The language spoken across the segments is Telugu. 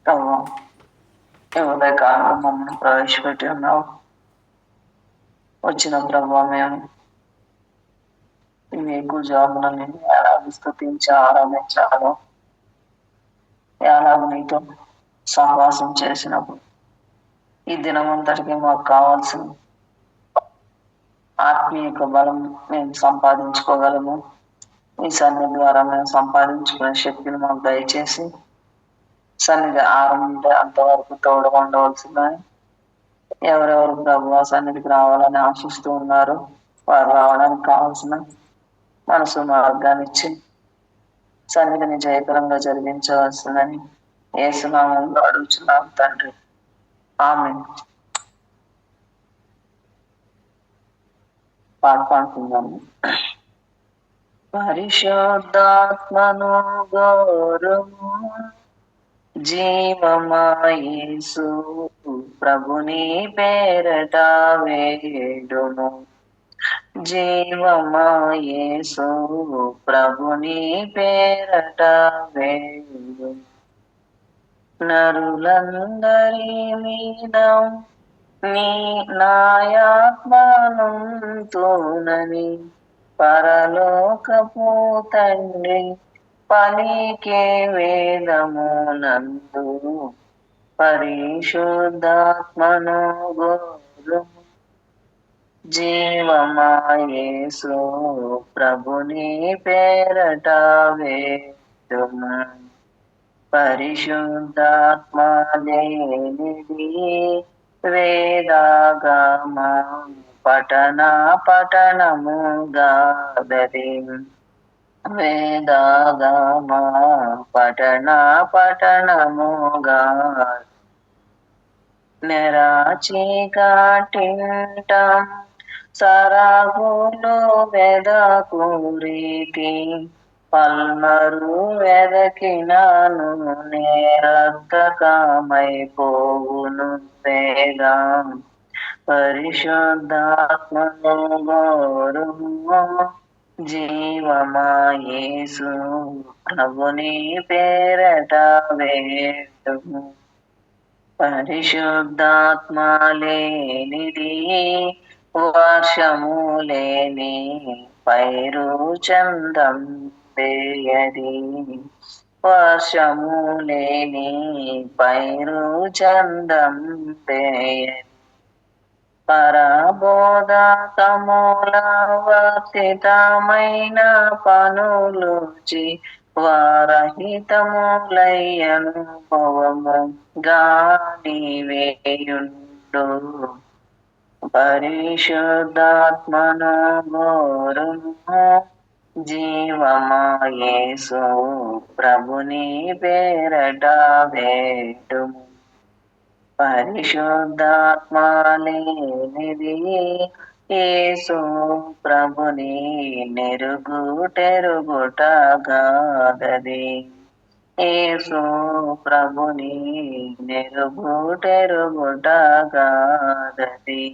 ప్రభు ఈ ఉదయకాలంలో మమ్మల్ని ప్రవేశపెట్టి ఉన్నావు. వచ్చిన ప్రభు మేము మీకు జాబులని ఎలాగ స్తుతించి ఆరాధించాలో, ఎలాగ నీతో సహవాసం చేసినప్పుడు ఈ దినమంతటికి మాకు కావాల్సిన ఆత్మీయ బలం మేము సంపాదించుకోగలము. ఈ సన్నిధి ద్వారా మేము సంపాదించుకునే శక్తిని మాకు దయచేసి సన్నిధి ఆరంభించే అంతవరకు తోడుగా ఉండవలసిందని ఎవరెవరు ప్రభు సన్నిధికి రావాలని ఆశిస్తూ ఉన్నారు వారు రావడానికి కావాల్సిన మనసు మార్గాన్ని ఇచ్చి సన్నిధిని జయకరంగా జరిగించవలసిందని యేసునామంలో అడుగుచున్నాం తండ్రి, ఆమేన్. పాట పాడుకుందాము. పరిశుద్ధాత్మను గౌరము జీవమాయేసు ప్రభుని పేరట వేడుము. జీవమాయేసు ప్రభుని పేరట వేడు. నరులందరి మీద నీ నాయాత్మనుంతునని పరలోకపు తండ్రి పలికే వేదమునందు పరిశుద్ధాత్మను గోరు. జీవమాయేసు ప్రభుని పేరట వేడుము. పరిశుద్ధాత్మ లేనిది వేదాగమ పఠనముగాదది. వేదాగమ పఠనముగా నెరాచీకటింట సరాగులు వెదకురీతి పల్మరు వెదకినాను నేరర్థకమైపోవును వేగా. పరిశుద్ధాత్మను గోరుము. జీవమాయేసు ప్రభుని పేరట వేడుము. పరిశుద్ధాత్మ లేనిది వర్షము లేని పైరు చందం వేయది. వర్షము లేని పైరు చందం వేయది. పరబోధకమూలవర్తితమైన పనులుచి వారహితములయ్యనుభవము గాని వేయుండు. పరిశుద్ధాత్మను గోరుము. జీవమాయేసు ప్రభుని పేరట వేడుము. పరిశుద్ధాత్మ లేనిది యేసు ప్రభుని నెరుగుటెరుగుటగాదది. యేసు ప్రభుని నెరుగుటెరుగుటగాదది.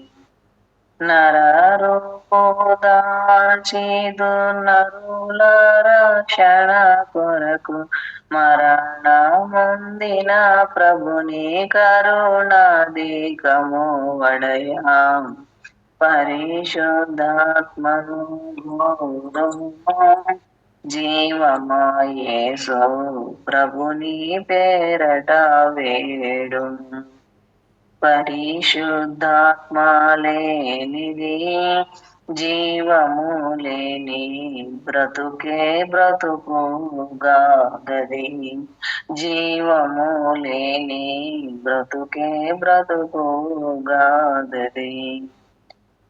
నరరూపుదాల్చిదు నరుల రక్షణ కొరకు మరణమొందిన ప్రభుని కరుణాధికము వడయా. పరిశుద్ధాత్మను గోరుము. జీవమాయేసు ప్రభుని పేరట వేడుము. పరిశుద్ధాత్మ లేనిది జీవము లేని బ్రతుకే బ్రతుకుగాదది. జీవము లేని బ్రతుకే బ్రతుకుగాదది.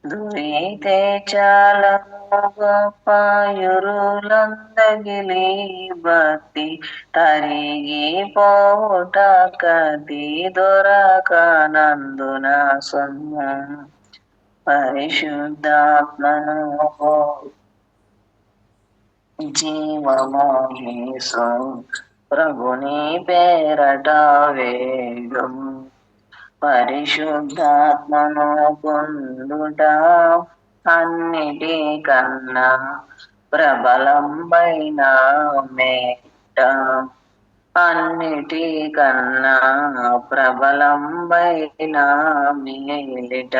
దురితే చాలము గొప్ప యురులందగిలి భక్తి తరిగి పోవుట కది దొరకనందున సొమ్ము. పరిశుద్ధాత్మను జీవమాయేసు ప్రభుని పేరట వేడుము. పరిశుద్ధాత్మను పొందుట అన్నిటికన్నా ప్రబలంబైన మేట. అన్నిటికన్నా ప్రబలంబైన మేలిట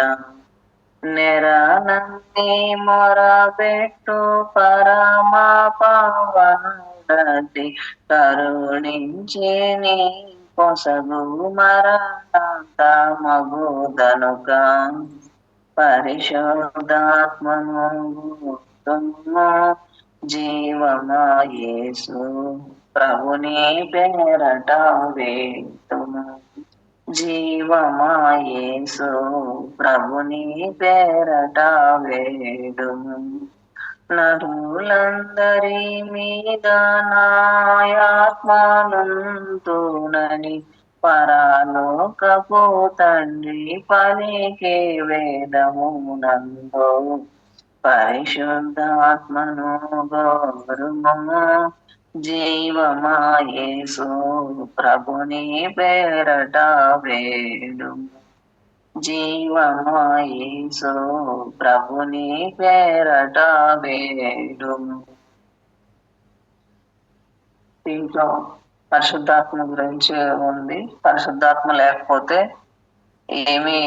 నెరనన్ని మొరపెట్టు పరమా పవనుడటి కరుణించి నీ పొసగు మరణాంత మగుదనుక పరిశుద్ధాత్మను గుర్తుము జీవమాయేసు ప్రభుని పేరట వేతుము జీవమాయేసు ప్రభుని పేరట వేడుము నరులందరి మీద నాయాత్మనుంతునని పరలోకపు తండ్రి పలికే వేదము నందు పరిశుద్ధాత్మను గౌరవము జీవమాయేసు ప్రభుని పేరట వేడుము జీవమాయేసు ప్రభుని పేరట వేడుము. దీంట్లో పరిశుద్ధాత్మ గురించి ఉంది. పరిశుద్ధాత్మ లేకపోతే ఏమి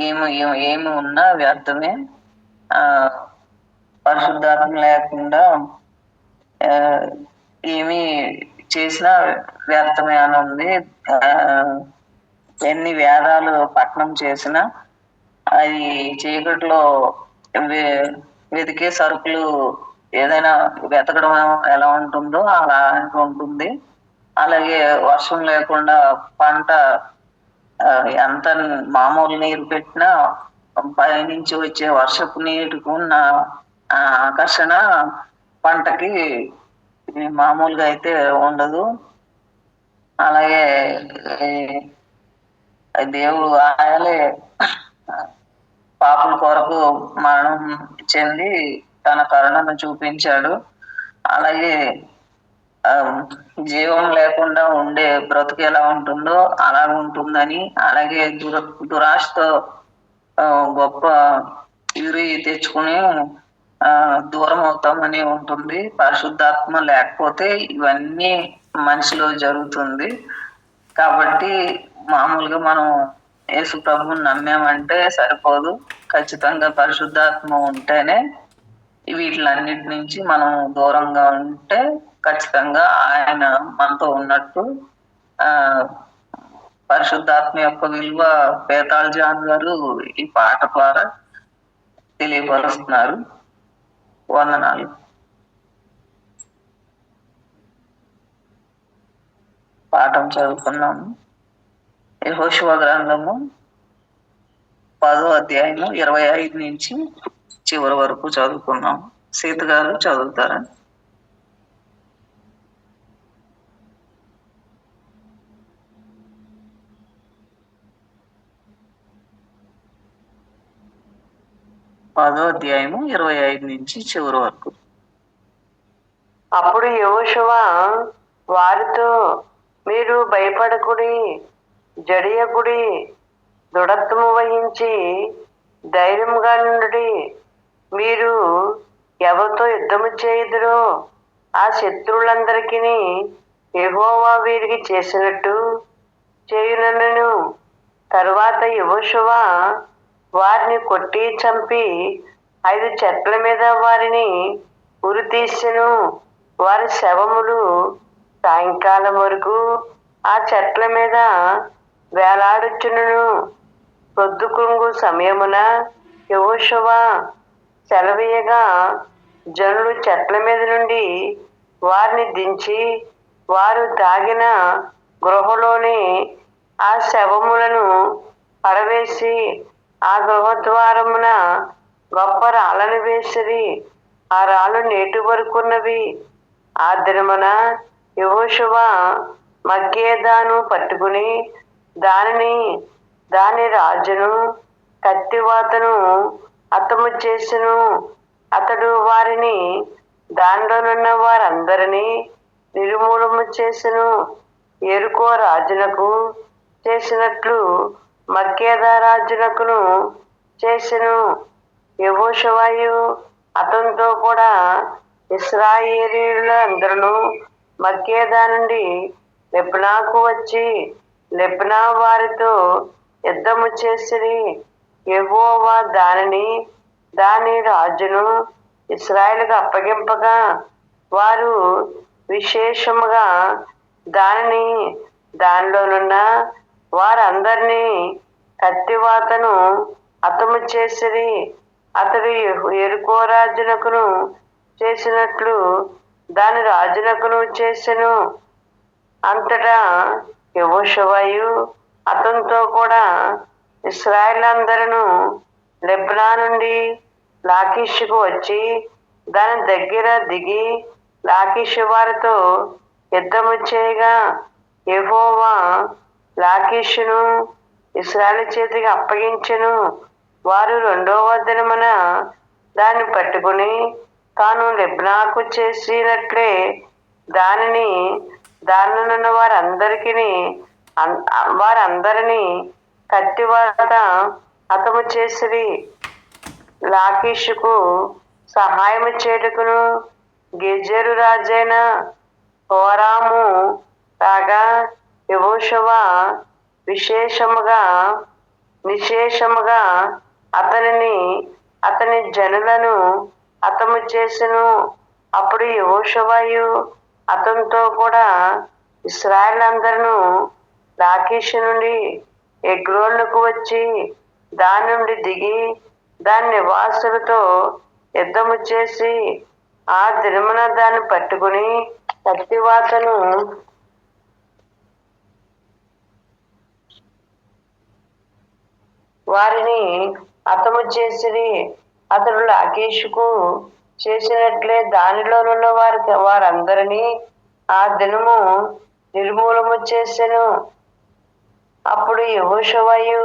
ఏమి ఏమి ఉన్నా వ్యర్థమే. పరిశుద్ధాత్మ లేకుండా ఏమి చేసినా వ్యర్థమే అని ఉంది. ఎన్ని వేదాలు పఠనం చేసినా అది చీకట్లో వెతికే సరుకులు ఏదైనా వెతకడం ఎలా ఉంటుందో అలా ఉంటుంది. అలాగే వర్షం లేకుండా పంట ఎంత మామూలు నీరు పెట్టినా పైనుంచి వచ్చే వర్షపు నీటికి ఉన్న ఆకర్షణ పంటకి మామూలుగా అయితే ఉండదు. అలాగే దేవుడు ఆయనే పాపల కొరకు మరణం చెంది తన కరుణను చూపించాడు. అలాగే జీవం లేకుండా ఉండే బ్రతుకు ఎలా ఉంటుందో అలా ఉంటుందని, అలాగే దురాశతో గొప్ప ఇరి తెచ్చుకుని దూరం అవుతామని ఉంటుంది. పరిశుద్ధాత్మ లేకపోతే ఇవన్నీ మనిషిలో జరుగుతుంది. కాబట్టి మామూలుగా మనం యేసు ప్రభువుని నమ్మామంటే సరిపోదు. ఖచ్చితంగా పరిశుద్ధాత్మ ఉంటేనే వీటిలన్నిటి నుంచి మనం దూరంగా ఉంటే ఖచ్చితంగా ఆయన మనతో ఉన్నట్టు. పరిశుద్ధాత్మ యొక్క విలువ పేతాళ్ జాన్ గారు ఈ పాట ద్వారా తెలియపరుస్తున్నారు. వందనాలు. పాఠం చదువుకున్నాము. యెహోషువ గ్రంథము 10వ అధ్యాయము 25 నుంచి చివరి వరకు చదువుకున్నాము. సీత గారు చదువుతారా? పదో అధ్యాయము 25 నుంచి చివరి వరకు. అప్పుడు యెహోషువ వారితో, మీరు భయపడకుడి, జడియకుడి, దృఢత్వము వహించి ధైర్యముగా నుండుడి. మీరు ఎవరితో యుద్ధము చేయుదురో ఆ శత్రువులందరికీ యెహోవా వీరికి చేసినట్టు చేయునను. తరువాత యెహోషువ వారిని కొట్టి చంపి 5 చెట్ల మీద వారిని ఉరి తీసెను. వారి శవములు సాయంకాలం వరకు ఆ చెట్ల మీద వేలాడుచును. పొద్దుకుంగు సమయమున యెహోషువ సెలవీయగా జనులు చెట్ల మీద నుండి వారిని దించి వారు దాగిన గృహలోని ఆ శవములను పడవేసి ఆ గృహద్వారమున గొప్ప రాళ్ళను వేసిరి. ఆ రాళ్ళు నేటి వరకున్నవి. ఆ దినమున యెహోషువ మక్కేదాను పట్టుకుని దాని రాజును కత్తివాతను హతము చేసెను. అతడు వారిని దానిలోనున్న వారందరినీ నిర్మూలము చేసెను. యెరికో రాజునకు చేసినట్లు మక్కేదా రాజునకును చేసెను. యెహోషువయు అతనితో కూడా ఇశ్రాయేలీయులందరూ మక్కేదా నుండి లెబ్నాకు వచ్చి లెబ్నా వారితో యుద్ధము చేసిరి. యెహోవా దాని రాజును ఇశ్రాయేలుకు అప్పగింపగా వారు విశేషముగా దానిలోనున్న వారందరినీ కత్తివాతను హతము చేసిరి. అతడు యెరికో రాజునకును చేసినట్లు దాని రాజునకును చేసెను. అంతటా యెహోషువయు అతనితో కూడా ఇశ్రాయేలందరూ లెబ్నా నుండి లాకీషుకు వచ్చి దాని దగ్గర దిగి లాకీషు వారితో యుద్ధము చేయగా యెహోవా లాకీషును ఇశ్రాయేలు చేతికి అప్పగించెను. వారు 2వ దినమున దాన్ని పట్టుకుని తాను లెబ్నాకు చేసినట్లే దానిలోనున్న వారందరినీ కత్తివాత హతము చేసిరి. లాకీషుకు సహాయము చేయుటకును గెజెరు రాజైన హోరాము రాగా యెహోషువ నిశ్శేషముగా అతని జనులను హతము చేసెను. అప్పుడు యెహోషువయు అతనితో కూడా ఇశ్రాయేలందరూ లాకీషు నుండి ఎగ్లోనుకు వచ్చి దాని నుండి దిగి దాని నివాసులతో యుద్ధము చేసి ఆ దినమున దాన్ని పట్టుకుని కత్తివాతను వారిని హతము చేసిరి. అతడు లాకీషుకు చేసినట్లే దానిలోనున్న వారందరినీ ఆ దినము నిర్మూలము చేసెను. అప్పుడు యెహోషువయు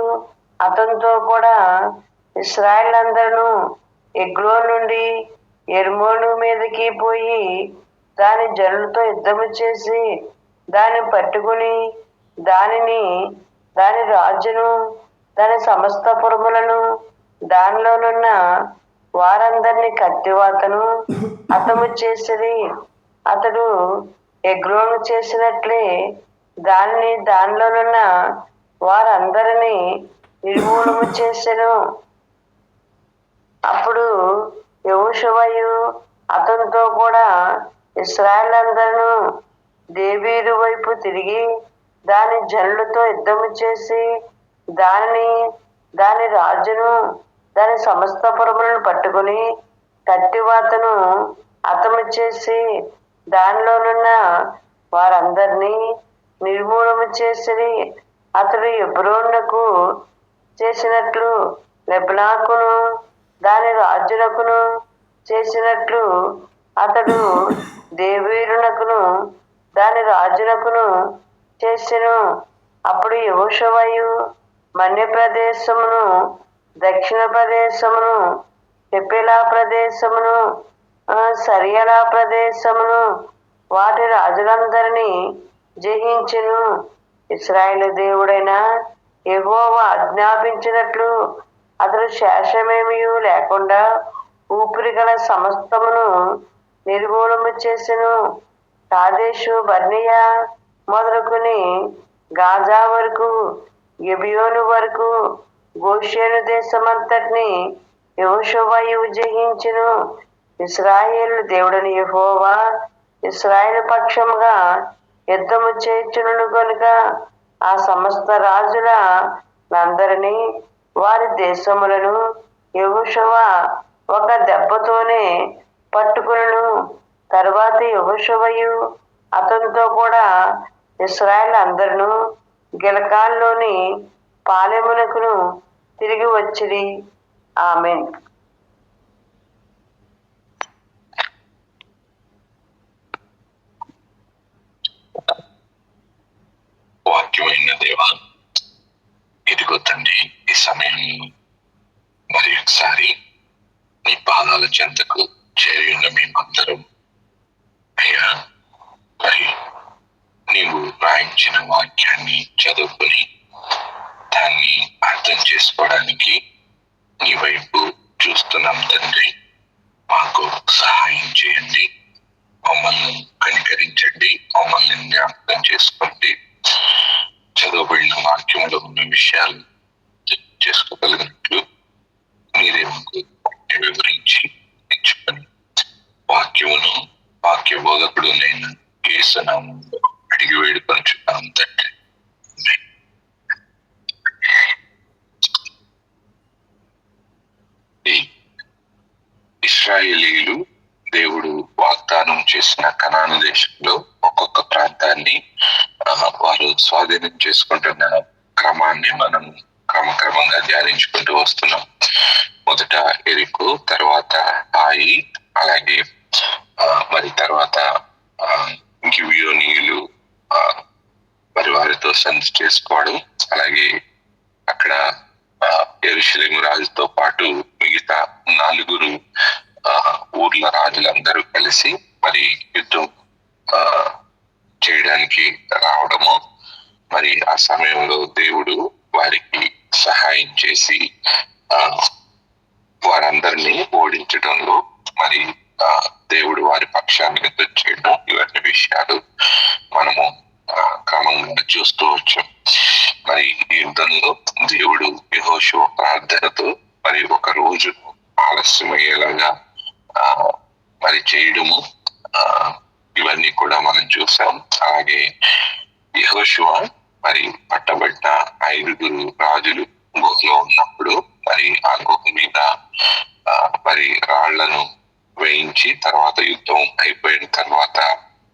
అతనితో కూడా ఇశ్రాయేలందరూ ఎగ్లోను నుండి యెర్మూను మీదకి పోయి దాని జనులతో యుద్ధము చేసి దాన్ని పట్టుకుని దాని రాజును దాని సమస్త పురములను దానిలోనున్న వారందరినీ కత్తివాతను హతము చేసిరి. అతడు ఎగ్లోను చేసినట్లే దానిలోనున్న వారందరినీ నిర్మూలము చేసెను. అప్పుడు యెహోషువయు అతనితో కూడా ఇశ్రాయేలందరూ దేవీరు వైపు తిరిగి దాని జనులతో యుద్ధము చేసి దాని రాజును దాని సమస్త పురములను పట్టుకుని కత్తివాతను హతము చేసి దానిలోనున్న వారందరినీ నిర్మూలము చేసిరి. అతడు హెబ్రోనుకు చేసినట్లు లెబ్నాకును దాని రాజునకును చేసినట్లు అతడు దేవీరునకును దాని రాజునకును చేసెను. అప్పుడు యెహోషువయు మన్య ప్రదేశమును దక్షిణ ప్రదేశమును కెఫెలా ప్రదేశమును సరియలా ప్రదేశమును వాటి రాజులందరినీ జయించెను. ఇశ్రాయేలు దేవుడైన యెహోవా ఆజ్ఞాపించినట్లు అతడు శేషమేమీ లేకుండా ఊపిరి గల సమస్తమును నిర్మూలము చేసెను. కాదేషు బర్నియా మొదలుకొని గాజా వరకు గిబియోను వరకు గోషేను దేశమంతటిని యెహోషువయు జయించెను. ఇశ్రాయేలు దేవుడని యెహోవా ఇశ్రాయేలు పక్షముగా యుద్ధము చేయుచుండును గనుక ఆ సమస్త రాజులందరినీ వారి దేశములను యెహోషువ ఒక దెబ్బతోనే పట్టుకొనెను. తరువాత యెహోషువయు అతనితో కూడా ఇశ్రాయేలు అందరూ గిల్గాలులోని పాలెమునకును తిరిగి వచ్చిరి. ఆమేన్. వాక్యమైన దేవా, ఇదిగో తండ్రి, ఈ సమయం మరి ఒకసారి నీ పాదాల చెంతకు చేరి ఉన్న మేమందరం అయ్యా, మరి నీవు రాయించిన వాక్యాన్ని చదువుకుని దాన్ని అర్థం చేసుకోవడానికి నీ వైపు చూస్తున్నాం తండ్రి. మాకు సహాయం చేయండి. మమ్మల్ని కనికరించండి, మమ్మల్ని జ్ఞాపకం చేసుకోండి. చదవబడిన వాక్యంలో ఉన్న విషయాలు చేసుకోగలిగినట్లు మీరే మాకు వివరించి ఇచ్చుకొని వాక్యమును వాక్య బోధకుడు నేను యేసునామములో అడిగి వేడుకొనుచున్నాను తండ్రి. ఇశ్రాయేలీయులు దేవుడు వాగ్దానం చేసిన కనాను దేశంలో ఒక్కొక్క ప్రాంతాన్ని వారు స్వాధీనం చేసుకుంటున్న క్రమాన్ని మనం క్రమక్రమంగా ధ్యానించుకుంటూ వస్తున్నాం. మొదట ఎరికో, తర్వాత హాయి, అలాగే మరి తర్వాత గిబియోనీయులు మరి వారితో సంధి చేసుకోవడం, అలాగే అక్కడ యెరూషలేము రాజుతో పాటు మిగతా 4 ఊర్ల రాజులందరూ కలిసి మరి యుద్ధం చేయడానికి రావడము, మరి ఆ సమయంలో దేవుడు వారికి సహాయం చేసి వారందరినీ ఓడించడంలో మరి దేవుడు వారి పక్షాన్ని యుద్ధం చేయడం, ఇవన్నీ విషయాలు మనము క్రమంగా చూస్తూ వచ్చాం. మరి ఈ యుద్ధంలో దేవుడు యెహోషువ ప్రార్థనతో మరి ఒక రోజు ఆలస్యమయ్యేలాగా మరి చేయడము, ఇవన్నీ కూడా మనం చూసాం. అలాగే యెహోషువ మరి పట్టబడిన 5 రాజులు గుహలో ఉన్నప్పుడు మరి ఆ గుహ మీద మరి రాళ్లను వేయించి తర్వాత యుద్ధం అయిపోయిన తర్వాత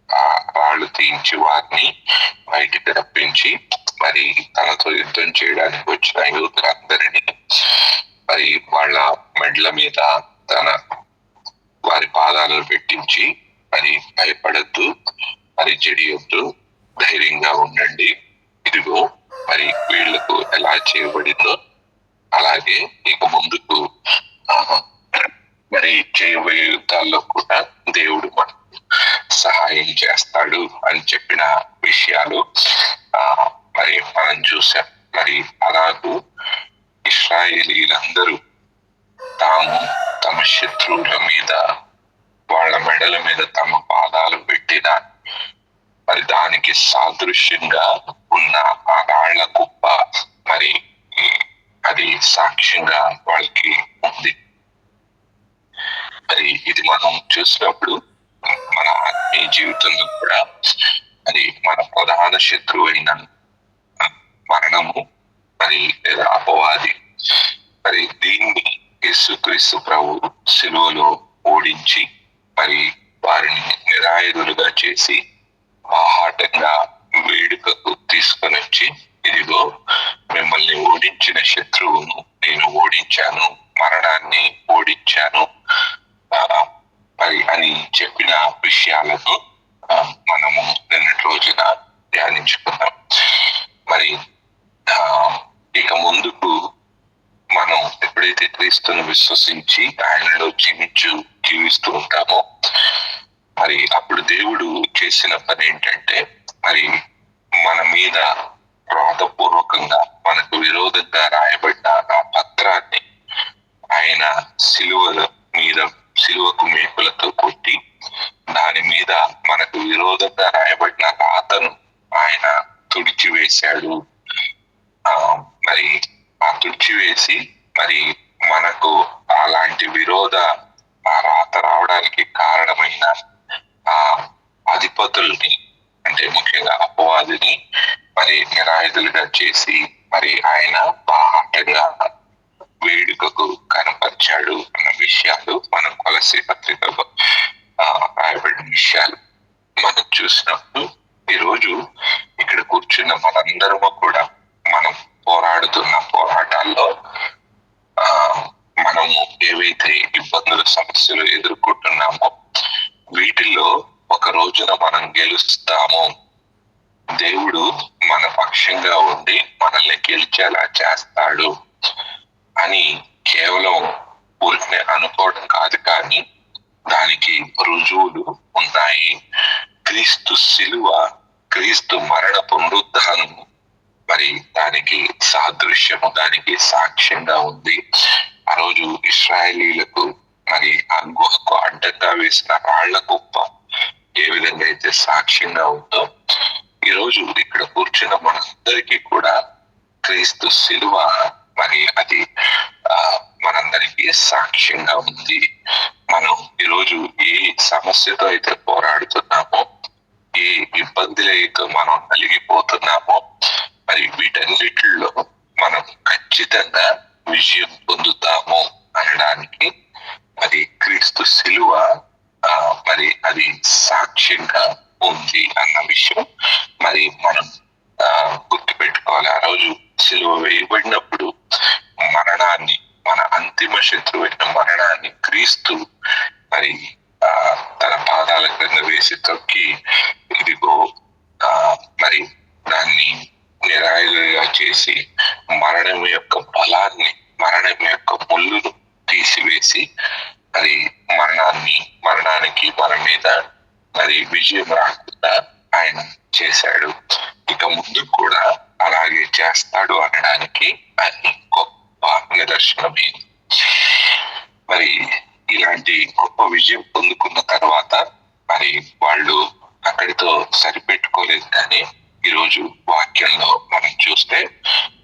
ఆ రాళ్లు తీయించి వారిని బయటికి రప్పించి మరి తనతో యుద్ధం చేయడానికి వచ్చిన యోధులందరినీ మరి వాళ్ళ మెడ్ల మీద వారి పాదాలను పెట్టించి మరి భయపడద్దు, మరి జడియొద్దు, ధైర్యంగా ఉండండి, ఇదిగో మరి వీళ్లకు ఎలా చేయబడిందో అలాగే ఇక ముందుకు మరి చేయబోయే యుద్ధాల్లో కూడా దేవుడు మనకు సహాయం చేస్తాడు అని చెప్పిన విషయాలు మరి మనం చూసాం. మరి అలాగూ ఇశ్రాయేలీలందరూ తాము తమ శత్రువుల మీద వాళ్ళ మెడల మీద తమ పాదాలు పెట్టిన మరి దానికి సాదృశ్యంగా ఉన్న ఆ రాళ్ల కుప్ప మరి అది సాక్ష్యంగా వాళ్ళకి ఉంది. మరి ఇది మనం చూసినప్పుడు మన ఆత్మీయ జీవితంలో కూడా మరి మన ప్రధాన శత్రువు అయిన మరణము మరి లేదా అపవాది, మరి దీన్ని యేసుక్రీస్తు ప్రభు సిలువలో ఓడించి మరి వారిని నిరాయుధులుగా చేసి బాహాటంగా వేడుకకు తీసుకొని వచ్చి, ఇదిగో మిమ్మల్ని ఓడించిన శత్రువును నేను ఓడించాను, మరణాన్ని ఓడించాను మరి అని చెప్పిన విషయాలను మనము నిన్నటి రోజున ధ్యానించుకున్నాం. మరి ఇక ముందుకు మనం ఎప్పుడైతే క్రీస్తును విశ్వసించి ఆయనలో జీవిస్తూ ఉంటామో మరి అప్పుడు దేవుడు చేసిన పని ఏంటంటే మరి మన మీద వ్రాతపూర్వకంగా మనకు విరోధంగా రాయబడిన ఆ పత్రాన్ని ఆయన సిలువకు మేకులతో కొట్టి దాని మీద మనకు విరోధంగా రాయబడిన రాతను ఆయన తుడిచివేశాడు. మరి ఆ తుడిచివేసి మరి మనకు అలాంటి ఆ రాత రావడానికి కారణమైన ఆ అధిపతుల్ని, అంటే ముఖ్యంగా అపవాదిని మరి నిరాయుధులుగా చేసి మరి ఆయన బాహటంగా వేడుకకు కనపరిచాడు అన్న విషయాలు మనం కొలస్సీ పత్రికలో రాయబడిన విషయాలు మనం చూసినప్పుడు ఈరోజు ఇక్కడ కూర్చున్న మనందరము కూడా మనం పోరాడుతున్న పోరాటాల్లో మనము ఏవైతే ఇబ్బందులు సమస్యలు ఎదుర్కొంటున్నామో వీటిల్లో ఒక రోజున మనం గెలుస్తాము, దేవుడు మన పక్షంగా ఉండి మనల్ని గెలిచేలా చేస్తాడు అని కేవలం ఊరిని అనుకోవడం కాదు, కానీ దానికి రుజువులు ఉన్నాయి. క్రీస్తు సిలువ, క్రీస్తు మరణ పునరుద్ధానము మరి దానికి సాదృశ్యము, దానికి సాక్ష్యంగా ఉంది. ఆ రోజు ఇశ్రాయేలీలకు మరి ఆ గుహకు అడ్డంగా వేసిన రాళ్ల కుప్ప ఏ విధంగా అయితే సాక్ష్యంగా ఉందో, ఈరోజు ఇక్కడ కూర్చున్న మనందరికీ కూడా క్రీస్తు శిలువ మరి అది మనందరికీ సాక్ష్యంగా ఉంది. మనం ఈరోజు ఏ సమస్యతో అయితే పోరాడుతున్నామో, ఏ ఇబ్బందులైతే మనం నలిగిపోతున్నామో, మరి వీటన్నిటిలో మనం ఖచ్చితంగా విజయం పొందుతాము అనడానికి మరి క్రీస్తు శిలువ మరి అది సాక్ష్యంగా ఉంది అన్న విషయం మరి మనం గుర్తు పెట్టుకోవాలి. ఆ రోజు శిలువ వేయబడినప్పుడు మరణాన్ని, మన అంతిమ శత్రువైన మరణాన్ని క్రీస్తు మరి తన పాదాల క్రింద వేసి తొక్కి, ఇదిగో మరి దాన్ని నిరాయుధంగా చేసి మరణం యొక్క బలాన్ని, మరణం యొక్క ముళ్ళును తీసివేసి మరి మరణానికి మన మీద మరి విజయం రాకుండా ఆయన చేశాడు. ఇక ముందు కూడా అలాగే చేస్తాడు అనడానికి అది గొప్ప నిదర్శనమే. మరి ఇలాంటి గొప్ప విజయం పొందుకున్న తర్వాత మరి వాళ్ళు అక్కడితో సరిపెట్టుకోలేదు. కానీ ఈరోజు వాక్యంలో మనం చూస్తే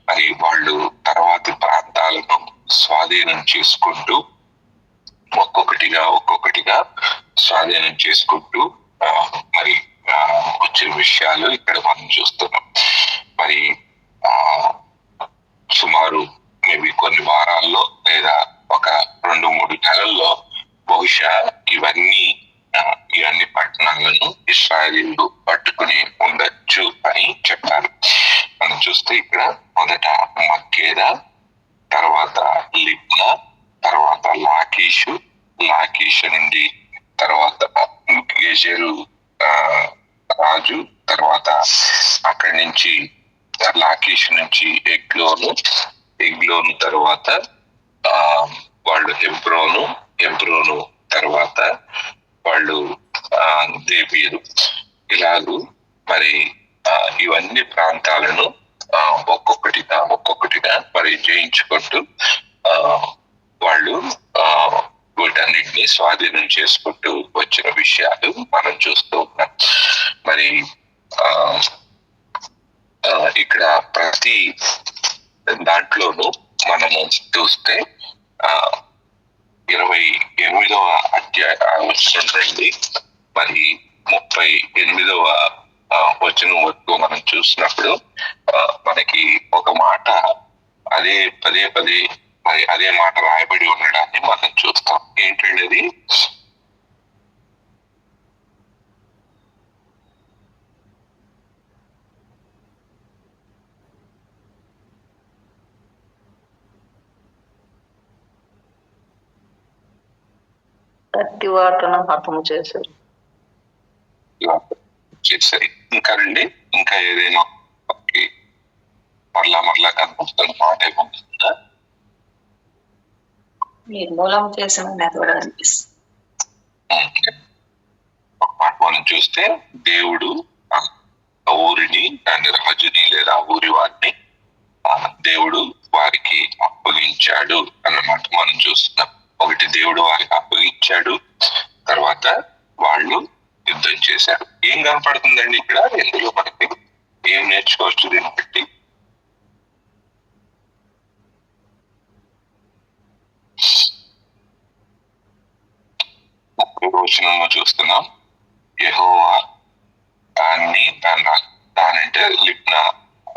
మరి వాళ్ళు తర్వాతి ప్రాంతాలను స్వాధీనం చేసుకుంటూ ఒక్కొక్కటిగా స్వాధీనం చేసుకుంటూ మరి వచ్చిన విషయాలు ఇక్కడ మనం చూస్తున్నాం. మరి సుమారు మేబీ కొన్ని వారాల్లో లేదా ఒక 2-3 నెలల్లో బహుశా ఇవన్నీ పట్టణాలను ఇశ్రాయేలీయులు పట్టుకుని ఉండొచ్చు అని చెప్పారు. మనం చూస్తే ఇక్కడ మొదట మక్కేదా, తర్వాత లిబ్నా, తర్వాత లాకీషు నుండి తర్వాత గెజెరు రాజు, తర్వాత అక్కడి నుంచి లాకీషు నుంచి ఎగ్లోను తర్వాత వాళ్ళు హెబ్రోను తర్వాత వాళ్ళు దేవీరు, ఇలాగూ మరి ఇవన్నీ ప్రాంతాలను ఒక్కొక్కటిగా మరి జయించుకుంటూ వాళ్ళు వీటన్నిటిని స్వాధీనం చేసుకుంటూ వచ్చిన విషయాలు మనం చూస్తూ ఉన్నాం. మరి ఇక్కడ ప్రతి దాంట్లోనూ మనము చూస్తే 28వ వచనం నుండి మరి 38వ వచనం వరకు మనం చూసినప్పుడు మనకి ఒక మాట పదే మరి అదే మాట రాయబడి ఉండడాన్ని మనం చూస్తాం. ఏంటంటే అది కత్తివాతను హతము చేశారు. ఇంకా ఏదైనా మరలా కనిపిస్తున్న మాట ఏముంటుందా? నిర్మూలం చేసిన కూడా అనిపిస్తుంది. మనం చూస్తే దేవుడు ఊరిని, దాని రాజుని లేదా ఊరి వారిని దేవుడు వారికి అప్పగించాడు అన్నమాట మనం చూస్తున్నాం. ఒకటి, దేవుడు వారికి అప్పగించాడు, తర్వాత వాళ్ళు యుద్ధం చేశారు. ఏం కనపడుతుందండి ఇక్కడ? ఎందులో మనకి ఏం నేర్చుకోవచ్చు దీన్ని బట్టి? వచనంలో చూస్తున్నాం, యెహోవా దానంటే లిబ్నా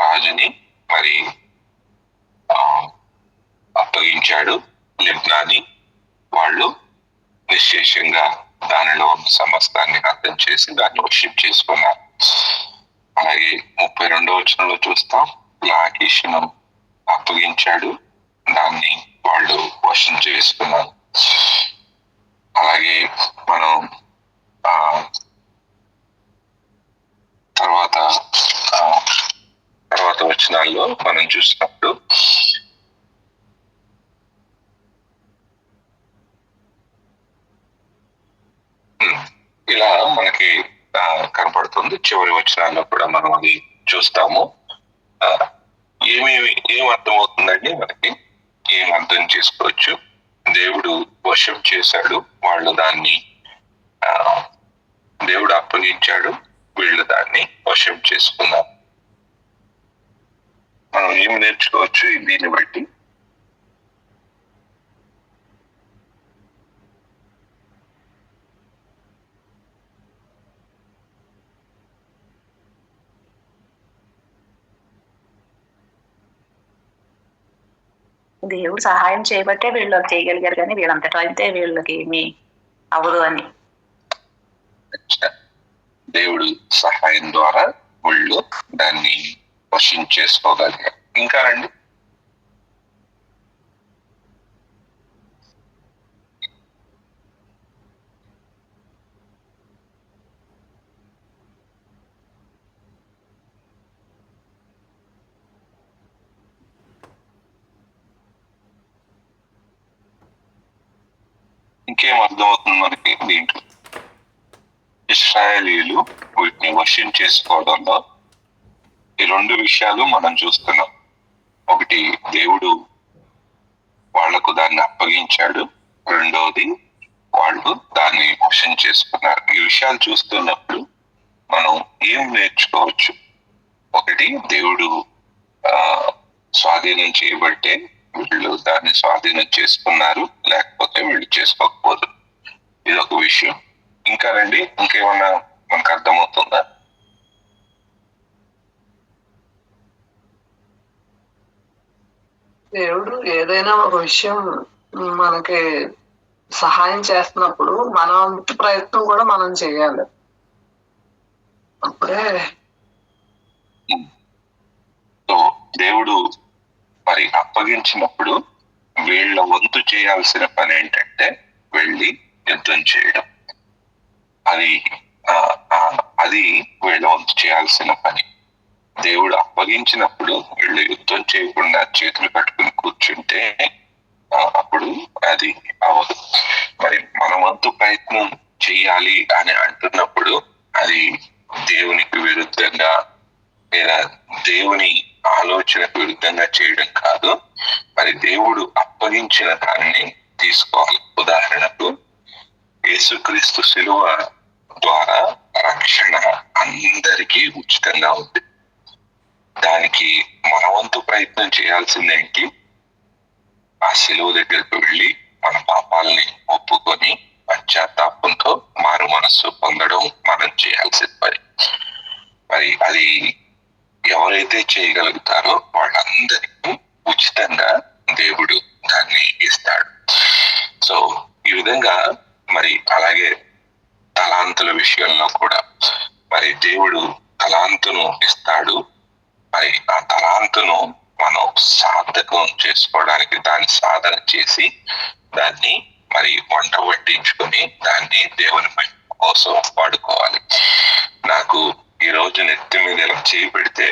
రాజుని మరి అప్పగించాడు. లిబ్నాని వాళ్ళు నిశ్శేషంగా దానిలో సమస్తాన్ని అర్థం చేసి దాన్ని వర్షిప్ చేసుకున్నారు. అలాగే 32వ వచనంలో చూస్తాం, లాకీషును అప్పగించాడు, దాన్ని వాళ్ళు వశం చేసుకున్నారు. అలాగే మనం తర్వాత వచనాల్లో మనం చూసినప్పుడు ఇలా మనకి కనపడుతుంది. చివరి వచనాల్లో కూడా మనం అది చూస్తాము. ఏం అర్థం అవుతుందండి మనకి? ఏం అర్థం చేసుకోవచ్చు? దేవుడు వశం చేశాడు, వాళ్ళు దాన్ని దేవుడు అప్పగించాడు, వీళ్ళు దాన్ని వశం చేసుకున్నారు. మనం ఏమి నేర్చుకోవచ్చు దీన్ని బట్టి? దేవుడు సహాయం చేయబట్టే వీళ్ళు చేయగలిగారు, కానీ వీళ్ళంతటా అయితే వీళ్ళకి ఏమి అవ్వదు అని. దేవుడు సహాయం ద్వారా వీళ్ళు దాన్ని వశం చేసుకోగలిగారు. ఇంకా రండి, ఇంకేం అర్థమవుతుంది మనకి దీంట్లో? ఇశ్రాయేలీయులు వీటిని వశం చేసుకోవడంలో ఈ రెండు విషయాలు మనం చూస్తున్నాం. ఒకటి, దేవుడు వాళ్లకు దాన్ని అప్పగించాడు. రెండవది, వాళ్ళు దాన్ని వశం చేసుకున్నారు. ఈ విషయాలు చూస్తున్నప్పుడు మనం ఏం నేర్చుకోవచ్చు? ఒకటి, దేవుడు స్వాధీనం చేయబట్టే వీళ్ళు దాన్ని స్వాధీనం చేసుకున్నారు, లేకపోతే వీళ్ళు చేసుకోకపోదు. ఇది ఒక విషయం. ఇంకా రండి, ఇంకేమన్నా మనకు అర్థమవుతుందా? దేవుడు ఏదైనా ఒక విషయం మనకి సహాయం చేస్తున్నప్పుడు మన వంతు ప్రయత్నం కూడా మనం చేయాలి. అప్పుడే దేవుడు మరి అప్పగించినప్పుడు వీళ్ళ వంతు చేయాల్సిన పని ఏంటంటే వెళ్ళి యుద్ధం చేయడం. అది వీళ్ళ వంతు చేయాల్సిన పని. దేవుడు అప్పగించినప్పుడు వీళ్ళు యుద్ధం చేయకుండా చేతులు కట్టుకుని కూర్చుంటే అప్పుడు అది అవ్వదు. మరి మన వంతు ప్రయత్నం చెయ్యాలి అని అంటున్నప్పుడు అది దేవునికి విరుద్ధంగా లేదా దేవుని ఆలోచనకు విరుద్ధంగా చేయడం కాదు. మరి దేవుడు అప్పగించిన దాన్ని తీసుకోవాలి. ఉదాహరణకు, యేసుక్రీస్తు శిలువ ద్వారా రక్షణ అందరికీ ఉచితంగా ఉంది. దానికి మన వంతు ప్రయత్నం చేయాల్సిందేంటి? ఆ శిలువ దగ్గరకు వెళ్ళి మన పాపాలని ఒప్పుకొని పశ్చాత్తాపంతో మారు మనస్సు పొందడం మనం చేయాల్సిన పని. మరి అది ఎవరైతే చేయగలుగుతారో వాళ్ళందరికీ ఉచితంగా దేవుడు దాన్ని ఇస్తాడు. సో ఈ విధంగా మరి అలాగే తలాంతుల విషయంలో కూడా మరి దేవుడు తలాంతును ఇస్తాడు. మరి ఆ తలాంతును మనం సాధకం చేసుకోవడానికి దాన్ని సాధన చేసి దాన్ని మరి వంట వడ్డించుకొని దాన్ని దేవుని కోసం వాడుకోవాలి. నాకు ఈ రోజు నెత్తి మీద ఇలా చేయి పెడితే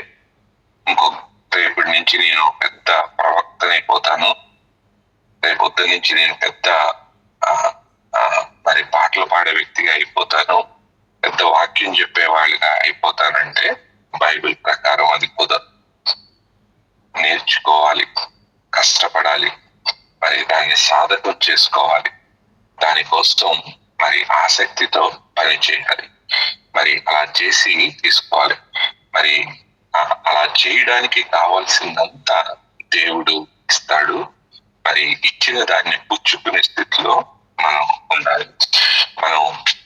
రేపటి నుంచి నేను పెద్ద ప్రవక్తనైపోతాను, రేపొద్దు నుంచి నేను పెద్ద మరి పాటలు పాడే వ్యక్తిగా అయిపోతాను, పెద్ద వాక్యం చెప్పే వాళ్ళుగా అయిపోతానంటే బైబిల్ ప్రకారం అది కుదరదు. నేర్చుకోవాలి, కష్టపడాలి, మరి దాన్ని సాధకం చేసుకోవాలి, దానికోసం మరి ఆసక్తితో పని చేయాలి. మరి అలా చేసి తీసుకోవాలి. మరి అలా చేయడానికి కావాల్సిందంతా దేవుడు ఇస్తాడు. మరి ఇచ్చిన దాన్ని పుచ్చుకునే స్థితిలో మనం ఉండాలి. మనం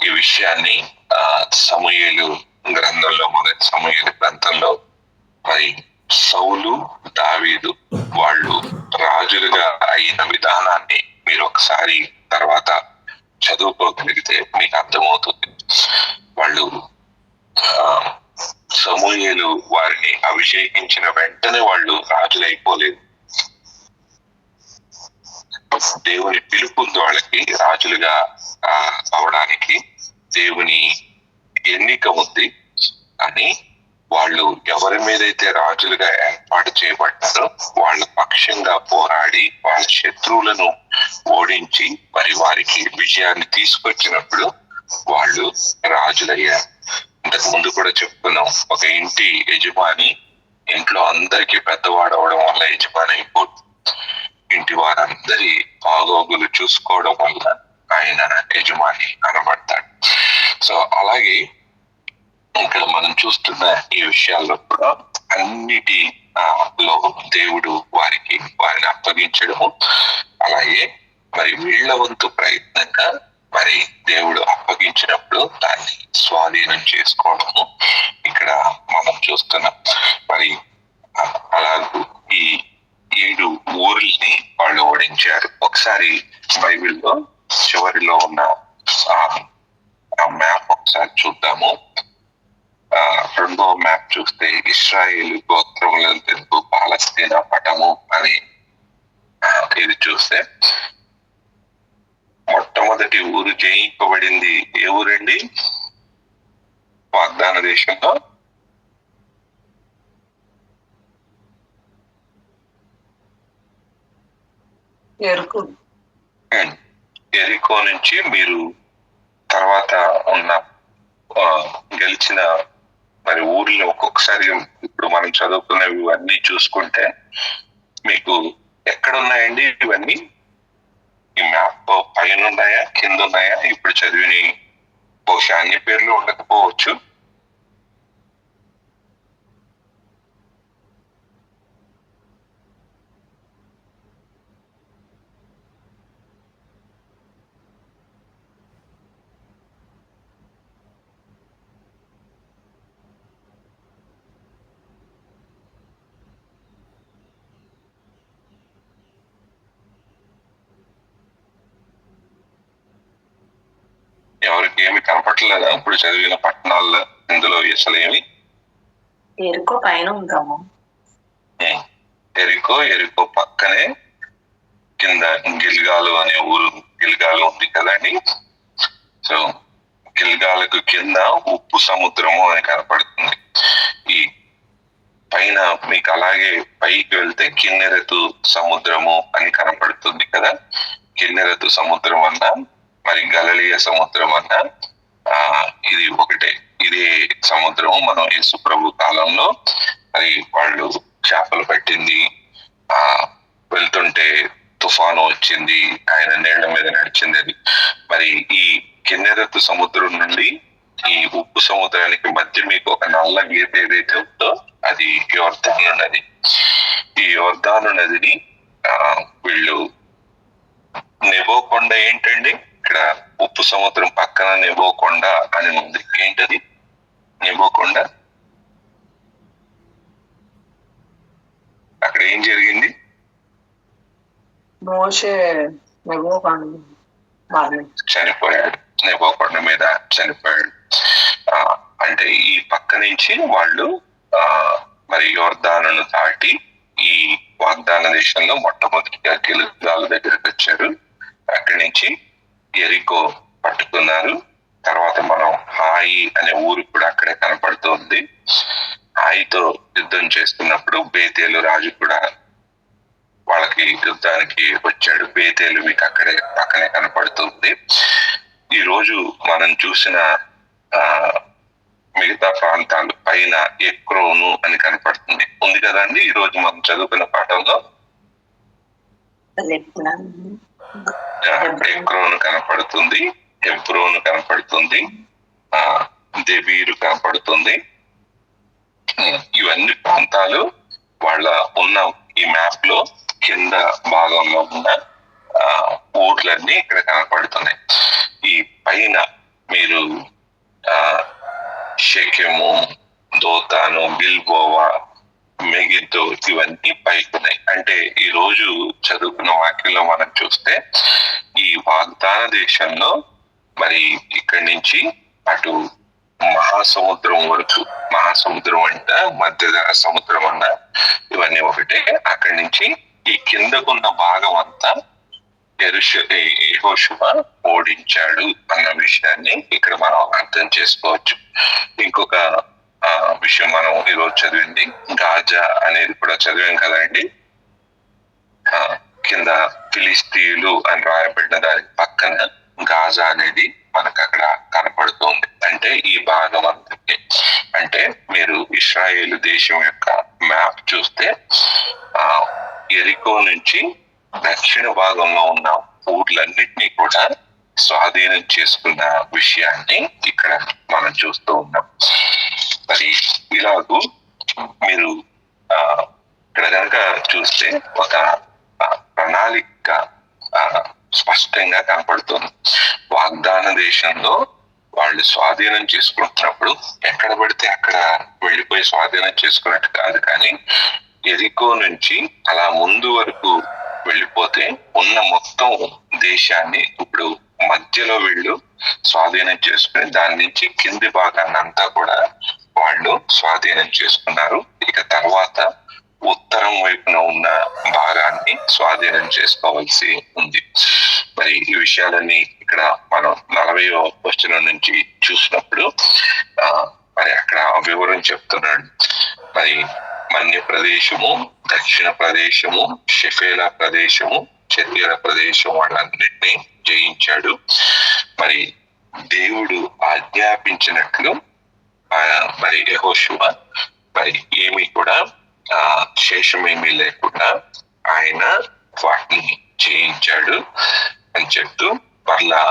ఈ విషయాన్ని సమూయేలు గ్రంథంలో, మొదటి సమూయేలు గ్రంథంలో మరి సౌలు, దావీదు వాళ్ళు రాజులుగా అయిన విధానాన్ని మీరు ఒకసారి తర్వాత చదువుకోగలిగితే మీకు అర్థమవుతుంది. వాళ్ళు సమూయేలు వారిని అభిషేకించిన వెంటనే వాళ్ళు రాజులైపోలేదు. దేవుని పిలుపు వాళ్ళకి రాజులుగా అవడానికి దేవుని ఎన్నిక ఉంది. అని వాళ్ళు ఎవరి మీదైతే రాజులుగా ఏర్పాటు చేయబడ్డారో వాళ్ళ పక్షంగా పోరాడి వాళ్ళ శత్రువులను ఓడించి మరి వారికి విజయాన్ని తీసుకొచ్చినప్పుడు వాళ్ళు రాజులయ్యారు. ఇంతకు ముందు కూడా చెప్పుకున్నాం, ఒక ఇంటి యజమాని ఇంట్లో అందరికీ పెద్దవాడు అవడం వల్ల యజమాని అయిపోతుంది. ఇంటి వారందరి బాగోగులు చూసుకోవడం వల్ల ఆయన యజమాని అనబడతాడు. సో అలాగే ఇక్కడ మనం చూస్తున్న ఈ విషయాల్లో కూడా అన్నిటి లో దేవుడు వారిని అప్పగించడము, అలాగే మరి వీళ్ళ వంతు ప్రయత్నంగా మరి దేవుడు అప్పగించినప్పుడు దాన్ని స్వాధీనం చేసుకోవడము ఇక్కడ మనం చూస్తున్నాం. మరి అలాగూ ఈ 7 ఊర్లని వాళ్ళు ఓడించారు. ఒకసారి బైబిల్లో చివరిలో ఉన్న ఆ మ్యాప్ ఒకసారి చూద్దాము. 2వ మ్యాప్ చూస్తే ఇశ్రాయేలు గోత్రములను తెలుపు పాలస్తీనా పటము అని ఇది చూస్తే మొట్టమొదటి ఊరు జయింపబడింది ఏ ఊరండి? వాగ్దాన దేశంలో ఎరికో నుంచి మీరు తర్వాత ఉన్న గెలిచిన మరి ఊర్లో ఒక్కొక్కసారి ఇప్పుడు మనం చదువుకున్నవి ఇవన్నీ చూసుకుంటే మీకు ఎక్కడ ఉన్నాయండి ఇవన్నీ? ఈ మ్యాప్ పైన ఉన్నాయా, కింద ఉన్నాయా? ఇప్పుడు చదివిని బహుశా అన్ని పేర్లు ఉండకపోవచ్చు. ఎవరికి ఏమి కనపట్లేదా ఇప్పుడు చదివిన పట్టణాల్లో? ఇందులో అసలు ఏమి? ఎరుకో పైన ఉందాము. ఎరికో పక్కనే కింద గిల్గాలు అనే ఊరు, గిల్గాలు ఉంది కదండి. సో గిల్గాలకు కింద ఉప్పు సముద్రము అని కనపడుతుంది. ఈ పైన మీకు అలాగే పైకి వెళ్తే కిన్నెరతు సముద్రము అని కనపడుతుంది కదా. కిన్నెరతు సముద్రం అన్నా మరి గలిలయ సముద్రం అన్నా ఇది ఒకటే. ఇదే సముద్రము మనం యేసు ప్రభు కాలంలో మరి వాళ్ళు చేపలు పట్టింది, వెళ్తుంటే తుఫాను వచ్చింది, ఆయన నీళ్ల మీద నడిచింది. అది మరి ఈ కిన్నెరతు సముద్రం నుండి ఈ ఉప్పు సముద్రానికి మధ్య మీకు ఒక నల్ల గీత ఏదైతే ఉందో అది యోర్దాను నది. ఈ యోర్దాను నదిని వీళ్ళు నెబో కొండ ఏంటండి? ఇక్కడ ఉప్పు సముద్రం పక్కన నెబో కొండ అని ఉంది. ఏంటది నెబో కొండ? అక్కడ ఏం జరిగింది? చనిపోయాడు. నెబో కొండ మీద చనిపోయాడు. అంటే ఈ పక్క నుంచి వాళ్ళు మరి యోర్దానును దాటి ఈ వాగ్దాన దేశంలో మొట్టమొదటిగా గిల్గాల దగ్గరకు వచ్చారు. అక్కడి నుంచి ఎరికో పట్టుకున్నారు. తర్వాత మనం హాయి అనే ఊరు కూడా అక్కడే కనపడుతుంది. హాయితో యుద్ధం చేస్తున్నప్పుడు బేతేలు రాజు కూడా వాళ్ళకి యుద్ధానికి వచ్చాడు. బేతేలు మీకు అక్కడే పక్కనే కనపడుతుంది. ఈ రోజు మనం చూసిన మిగతా ప్రాంతాలు పైన ఎక్రోను అని కనపడుతుంది ఉంది కదండి. ఈ రోజు మనం చదువుకున్న పాఠంలో ఎక్రోను కనపడుతుంది, హెబ్రోను కనపడుతుంది, దెబీరు కనపడుతుంది. ఇవన్నీ ప్రాంతాలు వాళ్ళ ఉన్న ఈ మ్యాప్ లో కింద భాగంలో ఉన్న ఊర్లన్నీ ఇక్కడ కనపడుతున్నాయి. ఈ పైన మీరు షెకెము, దోతాను, గిల్బోవా, మెగిద్దో ఇవన్నీ పైకున్నాయి. అంటే ఈ రోజు చదువుకున్న వాక్యంలో మనం చూస్తే ఈ వాగ్దాన దేశంలో మరి ఇక్కడి నుంచి అటు మహాసముద్రం వరకు, మహాసముద్రం అంట మధ్యధరా సముద్రం అన్న ఇవన్నీ ఒకటే. అక్కడి నుంచి ఈ కిందకున్న భాగం అంతా యెహోషువ ఓడించాడు అన్న విషయాన్ని ఇక్కడ మనం అర్థం చేసుకోవచ్చు. ఇంకొక విషయం మనం ఈరోజు చదివింది గాజా అనేది కూడా చదివాం కదండి. కింద ఫిలిస్తీయులు అని రాయబడిన దాని పక్కన గాజా అనేది మనకు అక్కడ కనపడుతుంది. అంటే ఈ భాగం అంతటి, అంటే మీరు ఇశ్రాయేలు దేశం యొక్క మ్యాప్ చూస్తే ఎరికో నుంచి దక్షిణ భాగంలో ఉన్న ఊర్లన్నిటినీ కూడా స్వాధీనం చేసుకున్న విషయాన్ని ఇక్కడ మనం చూస్తూ ఉన్నాం. మరి ఇలాగూ మీరు ఇక్కడ కనుక చూస్తే ఒక ప్రణాళిక స్పష్టంగా కనపడుతుంది. వాగ్దాన దేశంలో వాళ్ళు స్వాధీనం చేసుకుంటున్నప్పుడు ఎక్కడ పడితే అక్కడ వెళ్ళిపోయి స్వాధీనం చేసుకున్నట్టు కాదు, కానీ ఎరికో నుంచి అలా ముందు వరకు వెళ్ళిపోతే ఉన్న మొత్తం దేశాన్ని ఇప్పుడు మధ్యలో వీళ్ళు స్వాధీనం చేసుకుని దాని నుంచి కింది భాగాన్ని అంతా కూడా వాళ్ళు స్వాధీనం చేసుకున్నారు. ఇక తర్వాత ఉత్తరం వైపున ఉన్న భాగాన్ని స్వాధీనం చేసుకోవాల్సి ఉంది. మరి ఈ విషయాలన్నీ ఇక్కడ మనం 40వ వచనం నుంచి చూసినప్పుడు మరి అక్కడ వివరం చెప్తున్నాడు. మరి మన్య ప్రదేశము, దక్షిణ ప్రదేశము, షెఫేలా ప్రదేశము, చర్యల ప్రదేశం వాళ్ళన్నిటినీ జయించాడు. మరి దేవుడు ఆజ్ఞాపించినట్లు మరి యెహోషువ మరి ఏమీ కూడా శేషమేమీ లేకుండా ఆయన వాటిని జయించాడు అని చెప్తూ మరలా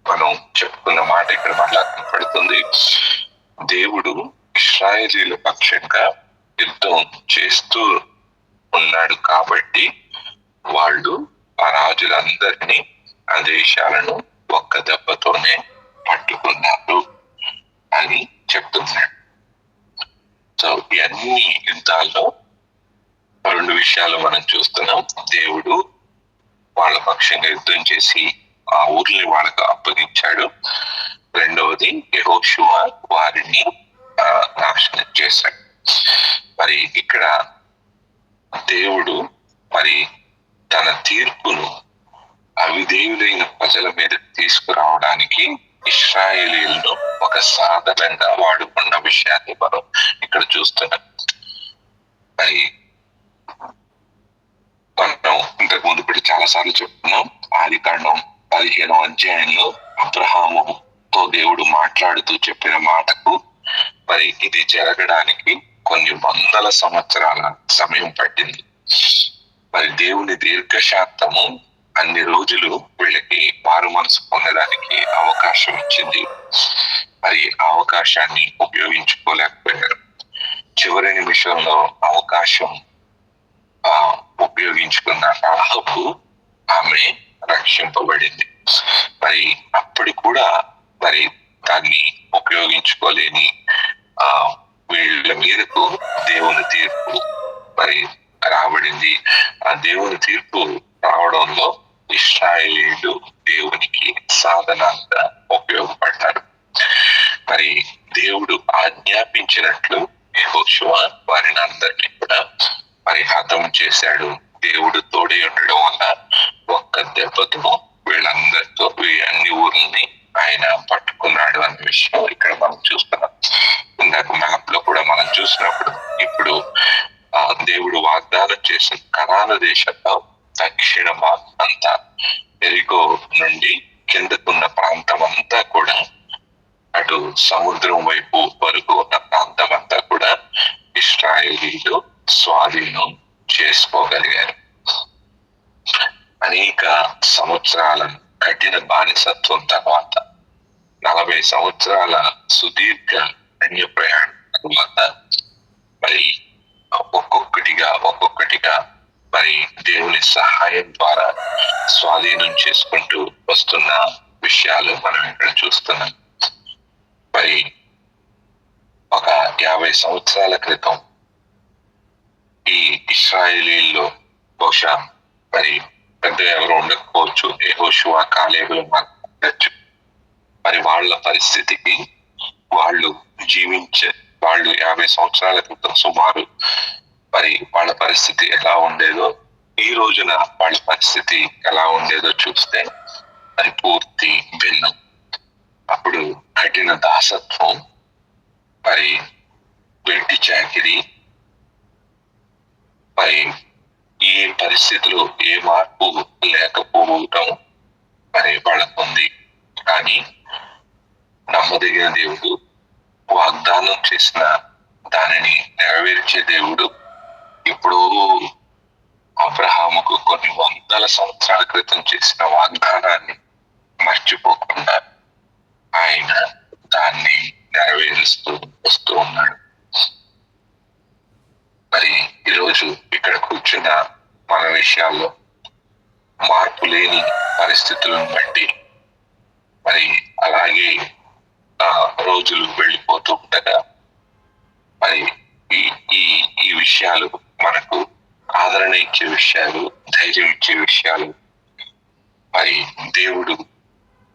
మనం చెప్పుకున్న మాట ఇక్కడ మరలా కనపడుతుంది. దేవుడు ఇశ్రాయేలీల పక్షంగా యుద్ధం చేస్తూ ఉన్నాడు కాబట్టి వాళ్ళు ఆ రాజులందరినీ ఆ దేశాలను ఒక్క దెబ్బతోనే పట్టుకున్నారు అని చెప్తున్నాడు. సో ఈ అన్ని యుద్ధాల్లో 2 విషయాలు మనం చూస్తున్నాం. దేవుడు వాళ్ళ పక్షంగా యుద్ధం చేసి ఆ ఊర్ని వాళ్ళకు అప్పగించాడు. రెండవది యెహోషువ వారిని నాశనం చేశాడు. మరి ఇక్కడ దేవుడు మరి తన తీర్పును అవిధేయులైన ప్రజల మీద తీసుకురావడానికి ఇశ్రాయేలీలను ఒక సాధనంగా వాడుకున్న విషయాన్ని మనం ఇక్కడ చూస్తున్నాం. మరి మనం ఇంతకు ముందు ఇప్పుడు చాలా సార్లు చెప్తున్నాం. ఆదికాండం 15వ అధ్యాయంలో అబ్రహాముతో దేవుడు మాట్లాడుతూ చెప్పిన మాటకు మరి ఇది జరగడానికి కొన్ని వందల సంవత్సరాల సమయం పట్టింది. మరి దేవుని దీర్ఘశాంతము అన్ని రోజులు వీళ్ళకి మారు మనసు పొందడానికి అవకాశం ఇచ్చింది. మరి ఆ అవకాశాన్ని ఉపయోగించుకోలేకపోయారు. చివరి నిమిషంలో అవకాశం ఉపయోగించుకున్న రాహబు ఆమె రక్షింపబడింది. మరి అప్పుడు కూడా మరి దాన్ని ఉపయోగించుకోలేని వీళ్ళ మీదకు దేవుని తీర్పు మరి రాబడింది. ఆ దేవుని తీర్పు రావడంలో ఇశ్రాయేలీయులు దేవునికి సాధనంగా ఉపయోగపడ్డారు. మరి దేవుడు ఆజ్ఞాపించినట్లు యెహోషువ వారిని అందరినీ కూడా మరి హతం చేశాడు. దేవుడు తోడే ఉండడం వల్ల ఒక్క దెబ్బతో వీళ్ళందరితో అన్ని ఊర్లని ఆయన పట్టుకున్నాడు అనే విషయం ఇక్కడ మనం చూస్తున్నాం. ఇందాక మ్యాప్ లో కూడా మనం చూసినప్పుడు ఇప్పుడు దేవుడు వాగ్దానం చేసిన కనాను దేశంలో దక్షిణ భాగం అంతా ఎరికో నుండి కిందకున్న ప్రాంతం అంతా కూడా అటు సముద్రం వైపు వరకు ఉన్న ప్రాంతం అంతా కూడా ఇశ్రాయేలీయులు స్వాధీనం చేసుకోగలిగారు. అనేక సంవత్సరాల కఠిన బానిసత్వం తర్వాత 40 సంవత్సరాల సుదీర్ఘ అన్య ప్రయాణం తర్వాత మరి ఒక్కొక్కటిగా మరి దేవుని సహాయం ద్వారా స్వాధీనం చేసుకుంటూ వస్తున్న విషయాలు మనం ఇక్కడ చూస్తున్నాం. మరి ఒక 50 సంవత్సరాల క్రితం ఈ ఇశ్రాయేలీల్లో బహుశా మరి పెద్ద ఎవరు ఉండకపోవచ్చు, యెహోషువ కాలేబులు ఉండొచ్చు. మరి వాళ్ళ పరిస్థితికి వాళ్ళు 50 సంవత్సరాల క్రితం సుమారు మరి వాళ్ళ పరిస్థితి ఎలా ఉండేదో ఈ రోజున వాళ్ళ పరిస్థితి ఎలా ఉండేదో చూస్తే అది పూర్తి భిన్నం. అప్పుడు కఠిన దాసత్వం, మరి వెట్టి చాకిరి, మరి ఏ పరిస్థితిలో ఏ మార్పు లేకపోవటం మరి వాళ్ళకు ఉంది. కానీ నమ్మదగిన దేవుడు, వాగ్దానం చేసిన దానిని నెరవేర్చే దేవుడు ఇప్పుడు అబ్రహాముకు కొన్ని వందల సంవత్సరాల క్రితం చేసిన వాగ్దానాన్ని మర్చిపోకుండా ఆయన దాన్ని నెరవేరుస్తూ వస్తూ ఉన్నాడు. మరి ఈరోజు ఇక్కడ కూర్చున్న మన విషయాల్లో మార్పు లేని పరిస్థితులను బట్టి మరి అలాగే రోజులు వెళ్ళిపోతూ ఉండగా మరి ఈ విషయాలు మనకు ఆదరణ ఇచ్చే విషయాలు, ధైర్యం ఇచ్చే విషయాలు, మరి దేవుడు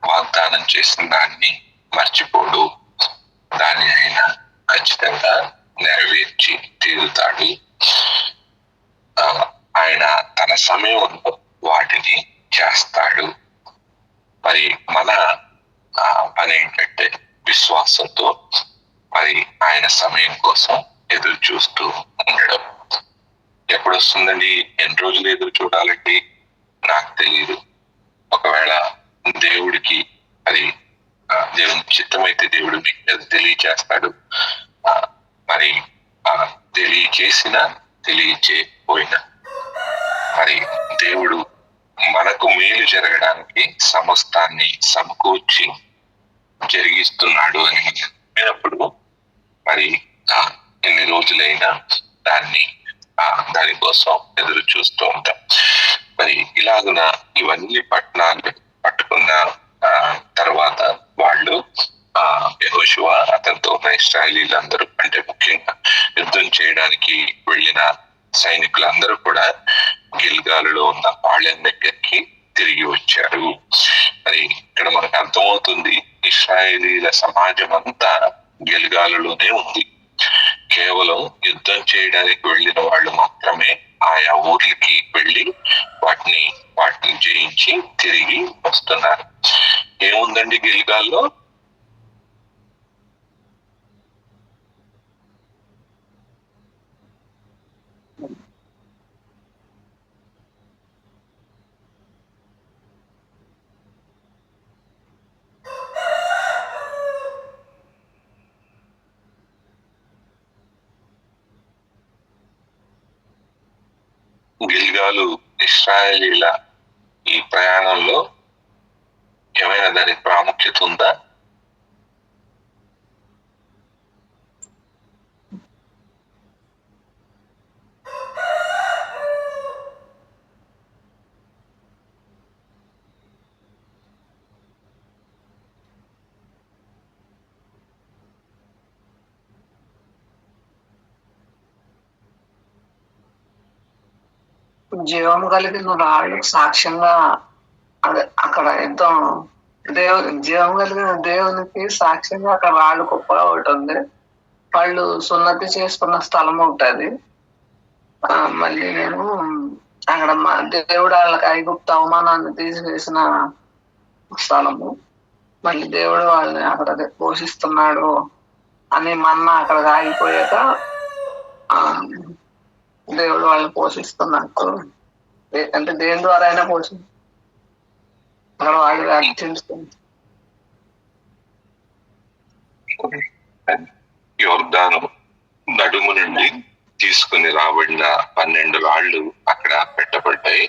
వాగ్దానం చేసిన దాన్ని మర్చిపోడు, దాన్ని ఆయన ఖచ్చితంగా నెరవేర్చి తీరుతాడు. ఆయన తన సమయంలో వాటిని చేస్తాడు. మరి మన పని ఏంటంటే విశ్వాసంతో మరి ఆయన సమయం కోసం ఎదురు చూస్తూ ఉండడం. ఎప్పుడు వస్తుందండి, ఎన్ని రోజులు ఎదురు చూడాలండి నాకు తెలియదు. ఒకవేళ దేవుడికి అది దేవుని చిత్తమైతే దేవుడు మీకు తెలియచేస్తాడు. మరి తెలియచేయకపోయినా మరి దేవుడు మనకు మేలు జరగడానికి సమస్తాన్ని సమకూర్చి జరిగిస్తున్నాడు అని చెప్పినప్పుడు మరి ఎన్ని రోజులైనా దానికోసం ఎదురు చూస్తూ ఉంటాం. మరి ఇలాగున ఇవన్నీ పట్టణాలు పట్టుకున్న తర్వాత వాళ్ళు యెహోషువ అతనితో ఉన్న ఇశ్రాయేలీలందరూ, అంటే ముఖ్యంగా యుద్ధం చేయడానికి వెళ్ళిన సైనికులందరూ కూడా గిల్గాలులో ఉన్న పాళెం దగ్గరికి తిరిగి వచ్చారు. మరి ఇక్కడ మనకు అర్థమవుతుంది, ఇశ్రాయేలీల సమాజం అంతా గిల్గాలులోనే ఉంది. కేవలం యుద్ధం చేయడానికి వెళ్ళిన వాళ్ళు మాత్రమే ఆయా ఊర్లకి వెళ్ళి వాటిని జయించి తిరిగి వస్తున్నారు. ఏముందండి గిల్గాల్లో? గిల్గాలు ఇశ్రాయేలీల ఈ ప్రయాణంలో ఏమైనా దానికి ప్రాముఖ్యత ఉందా? జీవం కలిగిన రాళ్ళు సాక్ష్యంగా అక్కడ యుద్ధం జీవం కలిగిన దేవునికి సాక్ష్యంగా అక్కడ రాళ్ళు కుప్పగా ఒకటి ఉంది. వాళ్ళు సున్నతి చేసుకున్న స్థలం ఉంటుంది. మళ్ళీ నేను అక్కడ దేవుడు వాళ్ళకి ఐగుప్తు అవమానాన్ని తీసివేసిన స్థలము. మళ్ళీ దేవుడు వాళ్ళని అక్కడ పోషిస్తున్నాడు అని మన్నా అక్కడ ఆగిపోయాక దేవుడు వాళ్ళని పోషిస్తున్నట్టు, అంటే దేని ద్వారా అయినా అక్కడ వాళ్ళు అర్థించుకుంది. యోర్దాను నడుము నుండి తీసుకుని రాబడిన 12 రాళ్ళు అక్కడ పెట్టబడ్డాయి.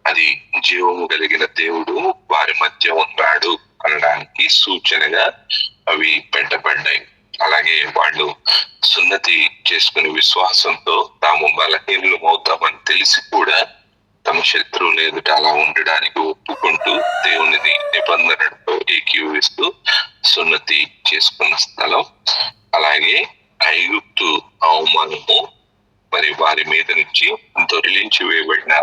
అది జీవము కలిగిన దేవుడు వారి మధ్య ఉన్నాడు అనడానికి సూచనగా అవి పెట్టబడ్డాయి. అలాగే వాళ్ళు సున్నతి చేసుకుని విశ్వాసంతో తాము బలహీనులు అవుతామని తెలిసి కూడా తమ శత్రువుని ఎదుట అలా ఉండడానికి ఒప్పుకుంటూ దేవుని నిబంధనతో ఏకీవిస్తూ సున్నతి చేసుకున్న స్థలం. అలాగే ఐగుప్తు అవమానము మరి వారి మీద నుంచి దొరిలించి వేయబడిన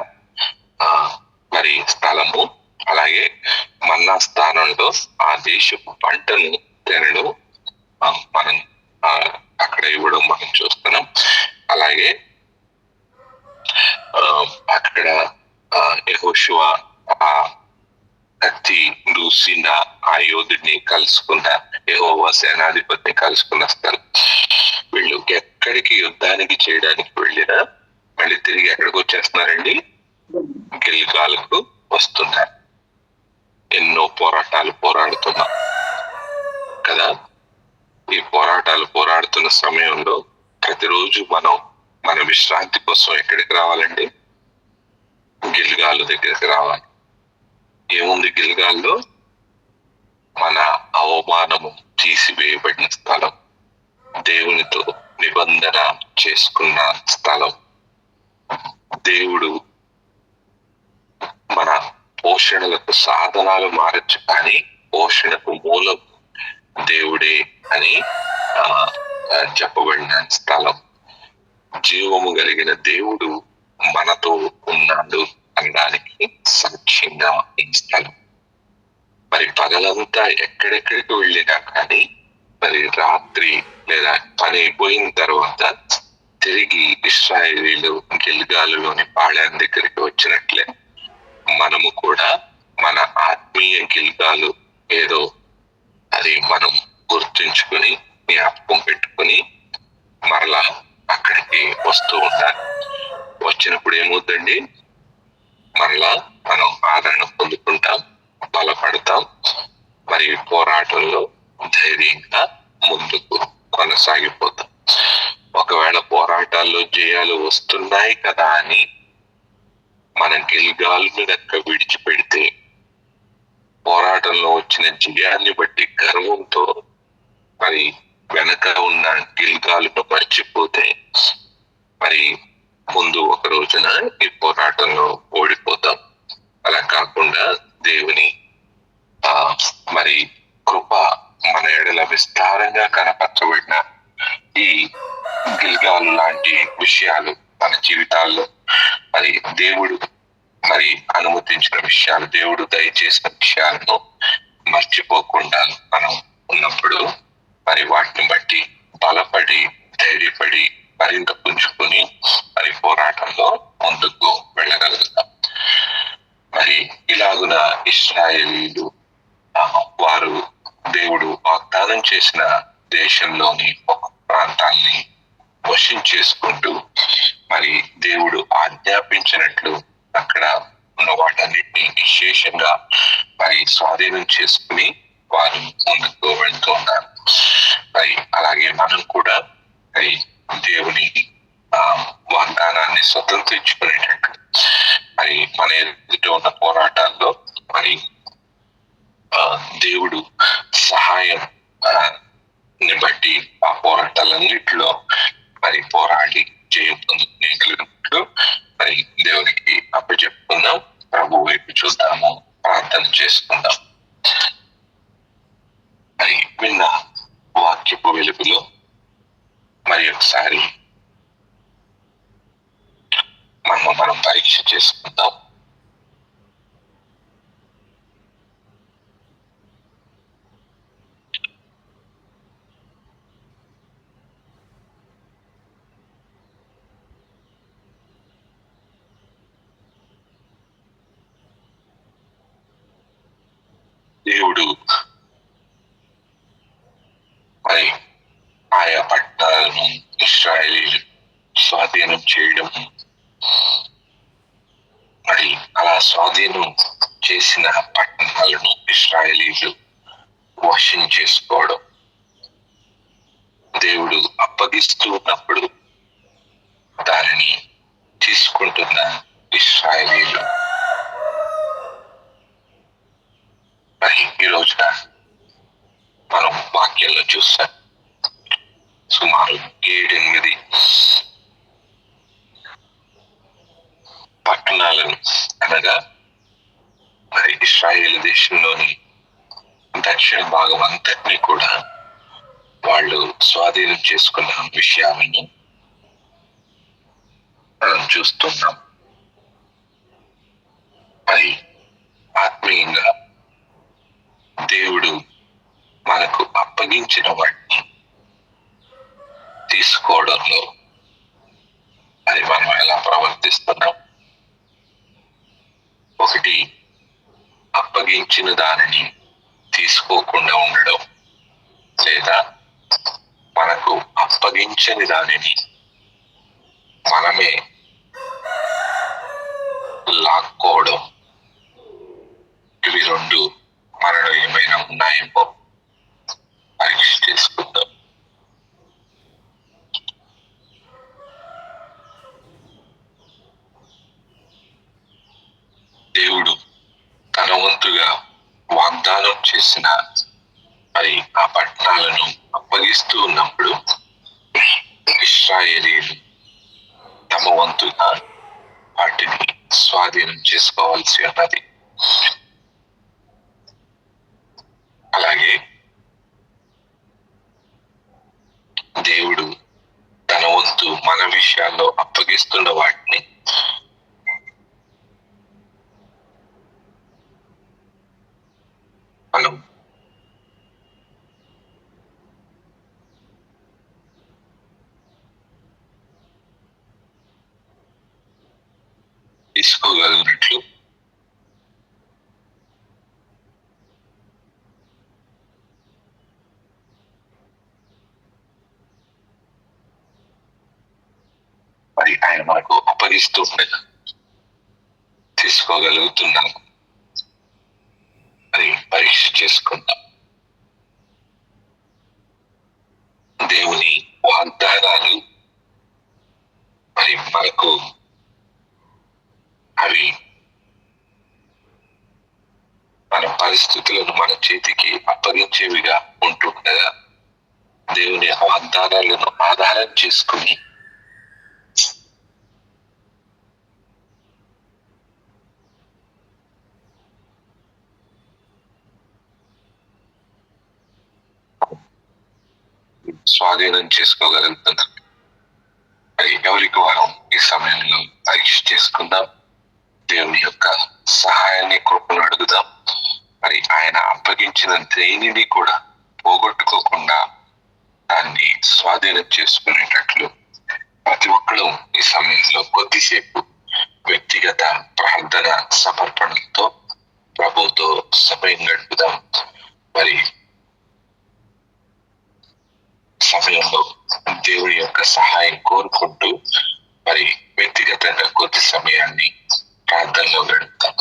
మరి స్థలము. అలాగే మన్నా స్థానంలో ఆ దేశపు పంటను తినడం మనం అక్కడ ఇవ్వడం మనం చూస్తున్నాం. అలాగే అక్కడ యెహోషువ ఆ కత్తి దూసిన ఆ యోధుడిని కలుసుకున్న, యెహోవా సేనాధిపతిని కలుసుకున్న స్థలం. వీళ్ళు ఎక్కడికి యుద్ధానికి చేయడానికి వెళ్ళినా మళ్ళీ తిరిగి ఎక్కడికి వచ్చేస్తున్నారండి? గిల్గాలుకు వస్తున్నారు. ఎన్నో పోరాటాలు పోరాడుతున్నాం కదా. ఈ పోరాటాలు పోరాడుతున్న సమయంలో ప్రతిరోజు మనం మన విశ్రాంతి కోసం ఎక్కడికి రావాలండి? గిల్గాలు దగ్గరికి రావాలి. ఏముంది గిల్గాల్లో? మన అవమానము తీసివేయబడిన స్థలం, దేవునితో నిబంధన చేసుకున్న స్థలం, దేవుడు మన పోషణలకు సాధనాలు మారచ్చు కానీ పోషణకు మూలం దేవుడే అని చెప్పబడిన స్థలం. జీవము కలిగిన దేవుడు మనతో ఉన్నాడు అనడానికి సాక్ష్యంగా ఈ స్థలం. మరి పగలంతా ఎక్కడెక్కడికి వెళ్ళినా కానీ మరి రాత్రి లేదా పని అయిపోయిన తర్వాత తిరిగి ఇశ్రాయేలీలు గిల్గాలులోని పాళెం దగ్గరికి వచ్చినట్లే మనము కూడా మన ఆత్మీయ గిల్గాలు ఏదో అది మనం గుర్తుంచుకుని జ్ఞాపకం పెట్టుకుని మరలా అక్కడికి వస్తూ ఉండాలి. వచ్చినప్పుడు ఏమవుతుందండి? మరలా మనం ఆదరణ పొందుకుంటాం, బలపడతాం, మరి పోరాటంలో ధైర్యంగా ముందుకు కొనసాగిపోతాం. ఒకవేళ పోరాటాల్లో జయాలు వస్తున్నాయి కదా అని మన గిల్గాల్ని గనక విడిచిపెడితే, పోరాటంలో వచ్చిన జయాన్ని బట్టి గర్వంతో మరి వెనక ఉన్న గిల్గాలను మర్చిపోతే మరి ముందు ఒక రోజున ఈ పోరాటంలో ఓడిపోతాం. అలా కాకుండా దేవుని మరి కృప మన ఎడల విస్తారంగా కనపరచబడిన ఈ గిల్గాలు లాంటి విషయాలు మన జీవితాల్లో మరి దేవుడు మరి అనుమతించిన విషయాలు, దేవుడు దయచేసిన విషయాలను మర్చిపోకుండా మనం ఉన్నప్పుడు మరి వాటిని బట్టి బలపడి ధైర్యపడి మరింత పుంజుకొని మరి పోరాటంలో ముందుకు వెళ్ళగలుగుతాం. మరి ఇలాగున ఇశ్రాయేలీలు వారు దేవుడు వాగ్దానం చేసిన దేశంలోని ఒక ప్రాంతాన్ని వశం చేసుకుంటూ మరి దేవుడు ఆజ్ఞాపించినట్లు అక్కడ ఉన్న వాటన్నిటిని విశేషంగా మరి స్వాధీనం చేసుకుని వారు ముందుకు వెళ్తూ ఉన్నారు. మరి అలాగే మనం కూడా మరి దేవుని వాగ్దానాన్ని స్వతంత్రించుకునేటట్టు మరి మన ఎదుట ఉన్న పోరాటాల్లో మరి దేవుడు సహాయం ని బట్టి ఆ పోరాటాలన్నిటిలో మరి పోరాడి జయం పొందుకునేట్లు మరి దేవునికి అప్పచెప్పుకుందాం. ప్రభు వైపు చూద్దాము, ప్రార్థన చేసుకుందాం. మరి విన్న వాక్యపు వెలుగులో మరి ఒకసారి మనం పరీక్ష చేసుకుందాం. దేవుడు మరి ఆయా పట్టణాలను ఇశ్రాయేలీలు స్వాధీనం చేయడం, మరి అలా స్వాధీనం చేసిన పట్టణాలను ఇశ్రాయేలీలు వశం చేసుకోవడం, దేవుడు అప్పగిస్తూ ఉన్నప్పుడు దానిని తీసుకుంటున్న ఇశ్రాయేలీలు మరి ఈ రోజున మనం వాక్యంలో చూస్తాం. సుమారు 7-8 పట్టణాలను అనగా మరి ఇశ్రాయేలు దేశంలోని దక్షిణ భాగం అంతటినీ కూడా వాళ్ళు స్వాధీనం చేసుకున్న విషయాలను మనం చూస్తున్నాం. మరి ఆత్మీయంగా దేవుడు మనకు అప్పగించిన వాటిని తీసుకోవడంలో మరి మనం ఎలా ప్రవర్తిస్తున్నాం? ఒకటి, అప్పగించిన దానిని తీసుకోకుండా ఉండడం, లేదా మనకు అప్పగించని దానిని మనమే లాక్కోవడం. ఇవి రెండు మనలో ఏమైనా ఉన్నాయేమో పరీక్ష చేసుకుందాం. చేసిన మరి ఆ పట్టణాలను అప్పగిస్తూ ఉన్నప్పుడు ఇశ్రాయేలీయులు తమ వంతుగా వాటిని స్వాధీనం చేసుకోవాల్సి ఉన్నది. అలాగే దేవుడు తన వంతు మన విషయాల్లో అప్పగిస్తున్న వాటిని మనం తీసుకోగలిగినట్లు మరి ఆయన మనకు అప్పగిస్తూ ఉండగా తీసుకోగలుగుతున్నాం. మరి పరీక్ష చేసుకుందాం. దేవుని వాగ్దానాలు మరి మనకు అవి మన పరిస్థితులను మన చేతికి అప్పగించేవిగా ఉంటుండగా దేవుని వాగ్దానాలను ఆధారం చేసుకుని స్వాధీనం చేసుకోగలుగుతున్నాం. మరి ఎవరికి వారం ఈ సమయంలో పరీక్ష చేసుకుందాం. దేవుని యొక్క సహాయాన్ని కృపను అడుగుదాం. మరి ఆయన అప్పగించిన దేనిని కూడా పోగొట్టుకోకుండా దాన్ని స్వాధీనం చేసుకునేటట్లు ప్రతి ఒక్కరూ ఈ సమయంలో కొద్దిసేపు వ్యక్తిగత ప్రార్థన సమర్పణలతో ప్రభుతో సమయం గడుపుదాం. మరి సమయంలో దేవుని యొక్క సహాయం కోరుకుంటూ మరి వ్యక్తిగతంగా కొద్ది సమయాన్ని ప్రార్థనలో గడుపుతాం.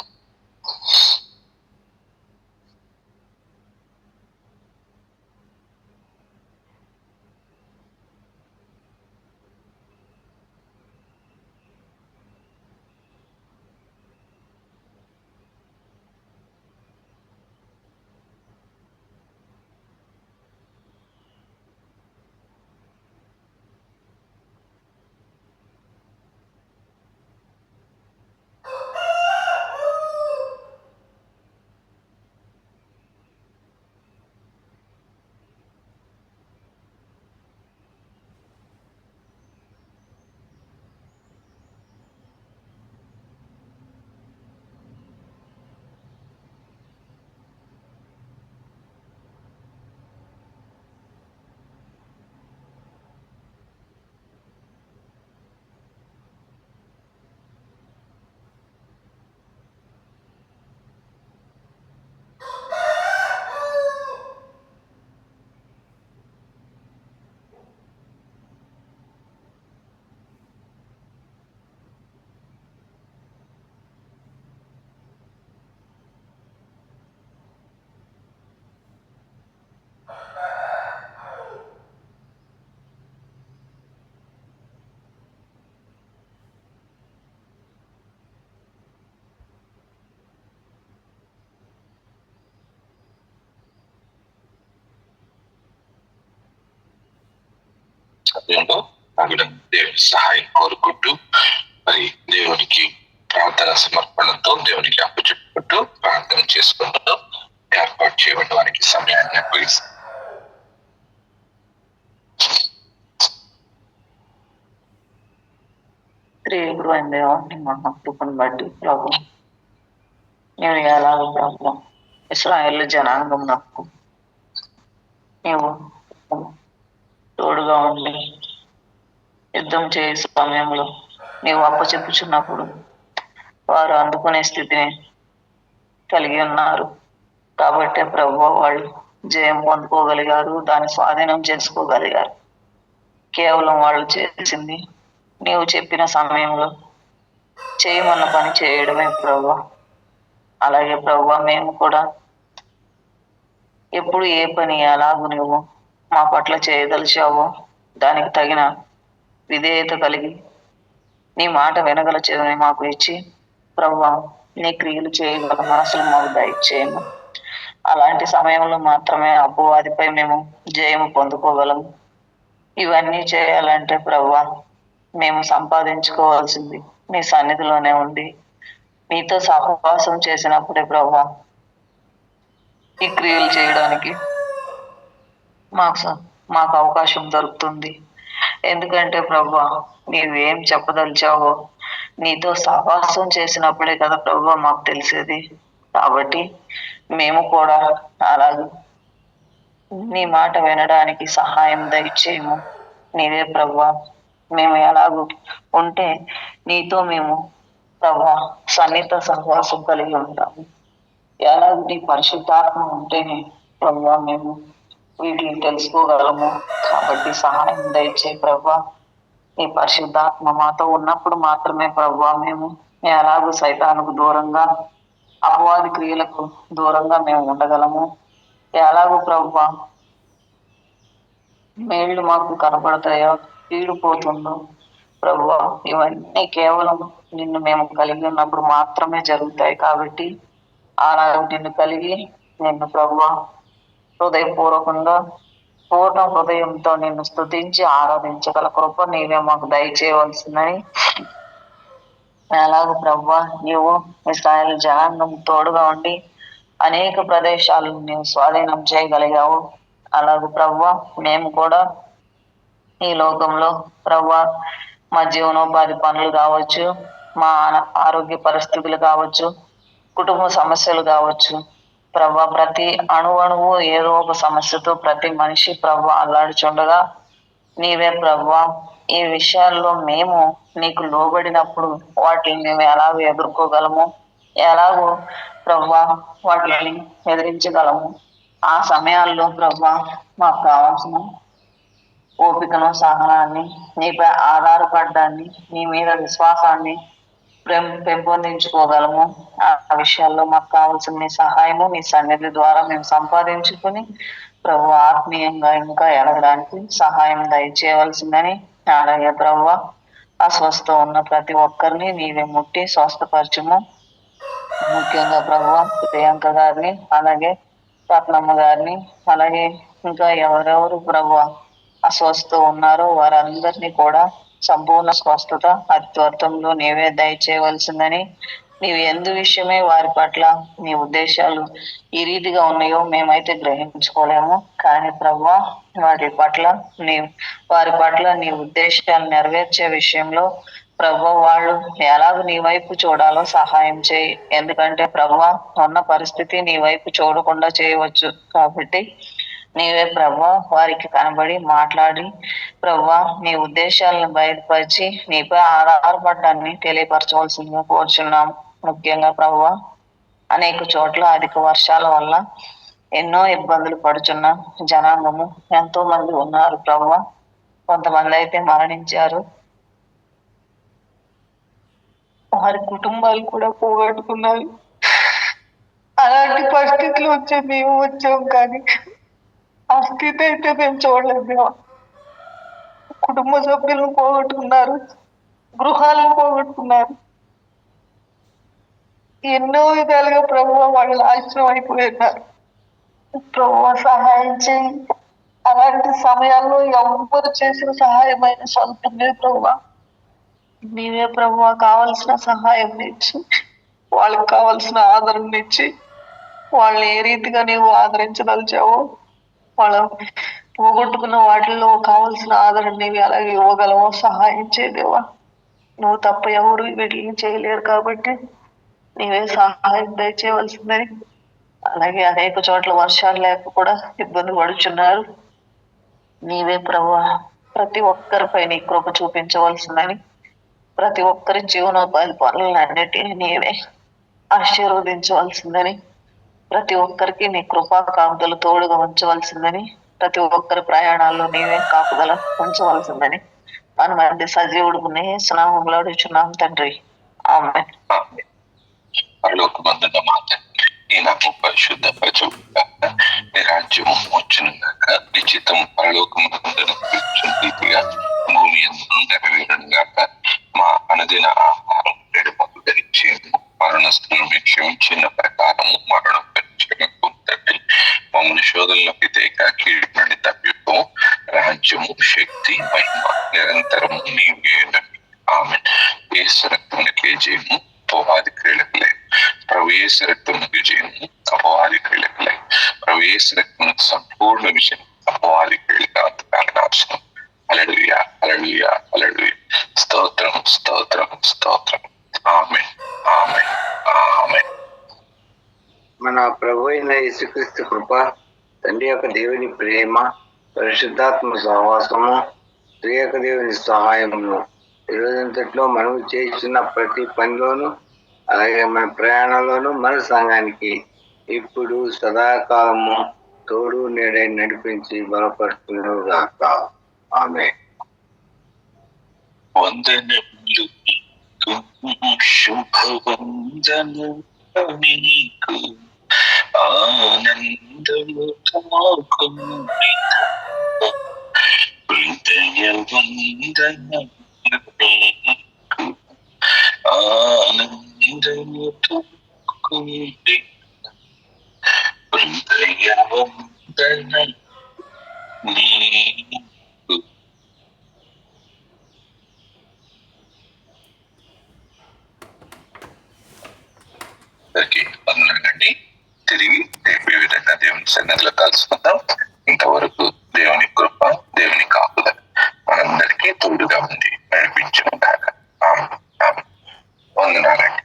సమయంలో తగిన దేవుని సహాయం కోరుకుంటూ మరి దేవునికి ప్రార్థన సమర్పణతో దేవునికి అప్పచెప్పుకుంటూ ప్రార్థన చేసుకుంటూ ఏర్పాటు చేయబడిన వారికి సమయాన్ని అప్పగిస్తాం. ప్రియుడు అయిన దేవాన్ని మహాకృపను బట్టి ప్రభు నేను ఎలాగో ప్రభు ఇశ్రాయేలు జనాంగం నాకు నీవు తోడుగా ఉండి యుద్ధం చేసే సమయంలో నీవు అప్పచెప్పుచున్నప్పుడు వారు అందుకునే స్థితిని కలిగి ఉన్నారు. కాబట్టి ప్రభు వాళ్ళు జయం పొందుకోగలిగారు, దాన్ని స్వాధీనం చేసుకోగలిగారు. కేవలం వాళ్ళు చేసింది నీవు చెప్పిన సమయంలో చేయమన్న పని చేయడమే ప్రభు. అలాగే ప్రభు మేము కూడా ఎప్పుడు ఏ పని ఎలాగూ నువ్వు మా పట్ల చేయదలిచావో దానికి తగిన విధేయత కలిగి నీ మాట వినగల చెవిని మాకు ఇచ్చి ప్రభువా నీ క్రియలు చేయగల మనసులు మాకు దయచేయము. అలాంటి సమయంలో మాత్రమే అపవాదిపై మేము జయము పొందుకోగలము. ఇవన్నీ చేయాలంటే ప్రభువా మేము సంపాదించుకోవాల్సింది నీ సన్నిధిలోనే ఉంది. నీతో సహవాసం చేసినప్పుడే ప్రభువా ఈ క్రియలు చేయడానికి మాకు అవకాశం దొరుకుతుంది. ఎందుకంటే ప్రభువా నీవేం చెప్పదలిచావో నీతో సహవాసం చేసినప్పుడే కదా ప్రభువా మాకు తెలిసేది. కాబట్టి మేము కూడా అలాగే నీ మాట వినడానికి సహాయం దయచేయము. నీవే ప్రభువా మేము ఎలాగూ ఉంటే నీతో మేము ప్రభువా సన్నిహిత సహవాసం కలిగి ఉంటాము. ఎలాగూ నీ పరిశుద్ధాత్మ ఉంటేనే ప్రభువా మేము వీటిని తెలుసుకోగలము. కాబట్టి సహాయం దయచేయి ప్రభువా. నీ పరిశుద్ధాత్మ మాతో ఉన్నప్పుడు మాత్రమే ప్రభువా మేము ఎలాగూ సైతానుకు దూరంగా అపవాది క్రియలకు దూరంగా మేము ఉండగలము. ఎలాగూ ప్రభువా మేళ్ళు మాకు కనపడతాయో కీడిపోతుందో ప్రభువా ఇవన్నీ కేవలం నిన్ను మేము కలిగి ఉన్నప్పుడు మాత్రమే జరుగుతాయి. కాబట్టి అలా నిన్ను కలిగి నిన్ను ప్రభువా హృదయపూర్వకంగా పూర్ణ హృదయంతో నిన్ను స్తుతించి ఆరాధించగల కృప నీవే మాకు దయచేయవలసిందని ఎలాగో ప్రభువా నీవు ఇశ్రాయేలు జనాంగం తోడుగా ఉండి అనేక ప్రదేశాలను నీవు స్వాధీనం చేయగలిగావు. అలాగే ప్రభువా మేము కూడా ఈ లోకంలో ప్రభువా మా జీవనోపాధి పనులు కావచ్చు, మా ఆరోగ్య పరిస్థితులు కావచ్చు, కుటుంబ సమస్యలు కావచ్చు ప్రభువా ప్రతి అణువణువు ఏదో ఒక సమస్యతో ప్రతి మనిషి ప్రభువా అల్లాడుచుండగా నీవే ప్రభువా ఈ విషయాల్లో మేము నీకు లోబడినప్పుడు వాటిని మేము ఎలాగో ఎదుర్కోగలము, ఎలాగో ప్రభువా వాటిని ఎదిరించగలము. ఆ సమయాల్లో ప్రభువా మాకు కావాల్సిన ఓపికను, సహనాన్ని, నీపై ఆధారపడ్డాన్ని, నీ మీద విశ్వాసాన్ని పెంపొందించుకోగలము. ఆ విషయాల్లో మాకు కావాల్సిన నీ సహాయము నీ సన్నిధి ద్వారా మేము సంపాదించుకుని ప్రభు ఆత్మీయంగా ఇంకా ఎదగడానికి సహాయం దయచేయవలసిందని. అలాగే ప్రభువా అస్వస్థ ఉన్న ప్రతి ఒక్కరిని నీవే ముట్టి స్వస్థపరచుము. ముఖ్యంగా ప్రభువా ప్రియాంక గారిని, అలాగే రత్నమ్మ గారిని, అలాగే ఇంకా ఎవరెవరు ప్రభువా అస్వస్థ ఉన్నారో వారందరినీ కూడా సంపూర్ణ స్వస్థత అతి త్వరలో నీవే దయచేయవలసిందని. నీవు ఎందు విషయమే వారి పట్ల నీ ఉద్దేశాలు ఈ రీతిగా ఉన్నాయో మేమైతే గ్రహించుకోలేము. కానీ ప్రభువా వారి పట్ల నీ ఉద్దేశాలు నెరవేర్చే విషయంలో ప్రభువా వాళ్ళు ఎలాగో నీ వైపు చూడాలో సహాయం చేయి. ఎందుకంటే ప్రభువా ఉన్న పరిస్థితి నీ వైపు చూడకుండా చేయవచ్చు. కాబట్టి నీవే ప్రభువా వారికి కనబడి మాట్లాడి ప్రభువా నీ ఉద్దేశాలను బయటపరిచి నీపై ఆధారపడ్డాన్ని తెలియపరచవలసిందిగా కోరుచున్నాం. ముఖ్యంగా ప్రభువా అనేక చోట్ల అధిక వర్షాల వల్ల ఎన్నో ఇబ్బందులు పడుచున్న జనాంగము ఎంతో మంది ఉన్నారు ప్రభువా. కొంతమంది అయితే మరణించారు, వారి కుటుంబాలు కూడా పోగొట్టుకున్నారు. అలాంటి పరిస్థితులు మేము వచ్చాం కానీ ఆ స్థితి అయితే మేము చూడలేదు. కుటుంబ సభ్యులను పోగొట్టుకున్నారు, గృహాలను పోగొట్టుకున్నారు, ఎన్నో విధాలుగా ప్రభువా వాళ్ళు నాశనం అయిపోయినారు. ప్రభువా సహాయం చేయి. అలాంటి సమయాల్లో ఎవరు చేసిన సహాయమైన స్వల్పమే ప్రభువా. నీవే ప్రభువా కావలసిన సహాయం ఇచ్చి వాళ్ళకి కావలసిన ఆదరణ ఇచ్చి వాళ్ళని ఏ రీతిగా నీవు ఆదరించదలిచావో వాళ్ళు పోగొట్టుకున్న వాటిల్లో కావలసిన ఆదరణ నీవి అలాగే ఇవ్వగలవో సహాయం చేయలేవా. నువ్వు తప్ప ఎవరు వీటిని చేయలేరు కాబట్టి నీవే సహాయం దయచేయవలసిందని. అలాగే అనేక చోట్ల వర్షాలు లేక కూడా ఇబ్బంది పడుచున్నారు. నీవే ప్రభువా ప్రతి ఒక్కరిపై నీ కృప చూపించవలసిందని, ప్రతి ఒక్కరి జీవనోపాధి పనులన్నిటినీ నీవే ఆశీర్వదించవలసిందని, ప్రతి ఒక్కరికి నీ కృపా కాపుదలు తోడుగా ఉంచవలసిందని, ప్రతి ఒక్కరి ప్రయాణాల్లో నీవే కాపుదల ఉంచవలసిందని మన మధ్య సజీవుడు స్నామంలో అడుగుచున్నాం తండ్రి. ఆమేన్. పరలోకమందున్న మా తండ్రి, నీ నామము పరిశుద్ధపరచు, నీ రాజ్యము వచ్చును గాక, నీ చిత్తము పరలోకమందున రీతిగా భూమి యందు నెరవేరును గాక. మా అనుదిన ఆహారం నేడు మాకు దయచేయము, మరణస్థులను క్షమించిన ప్రకారము మరణ క్షమించు తండ్రి. మమ్మల్ని శోధనలోకి తేక కీడు నుండి తప్పిపో. రాజ్యము, శక్తి, మహిమ నిరంతరము నీవే. ఆమె యేసు రక్తమునకే జయము, అపవాది క్రియలకు లేదు. ప్రభు యేసు రక్తమునకు జయము, అపవాది క్రియలకు లేదు. ప్రభు యేసు రక్తమునకు సంపూర్ణ విజయం, అపవాది క్రియలకు నాశనం. హల్లెలూయా, హల్లెలూయా, హల్లెలూయా. స్తోత్రం, స్తోత్రం, స్తోత్రం. ఆమేన్, ఆమేన్, ఆమేన్. మన ప్రభు అయిన యేసుక్రీస్తు కృప, తండ్రి యొక్క దేవుని ప్రేమ, పరిశుద్ధాత్మ సహవాసము, త్రియక దేవుని సహాయమును ఈ రోజంతట్లో మనం చేస్తున్న ప్రతి పనిలోనూ, అలాగే మన ప్రయాణంలోనూ మన సంఘానికి ఇప్పుడు సదాకాలము తోడు నీడై నడిపించి బలపరుచునుగాక. ఆమేన్. వందనములు నీకు, శుభవందనములు నీకు, ఆనందముతో కూడిన హృదయ వందనములు నీకు, ఆనందముతో కూడిన హృదయ వందనములు నీకు. వందనండి. తిరిగి రేపు ఈ విధంగా దేవుని సన్నిధిలో కలుసుకుందాం. ఇంతవరకు దేవుని కృప, దేవుని కాపుదల మనందరికీ తోడుగా ఉంది, నడిపించును గాక. వందనాలండి.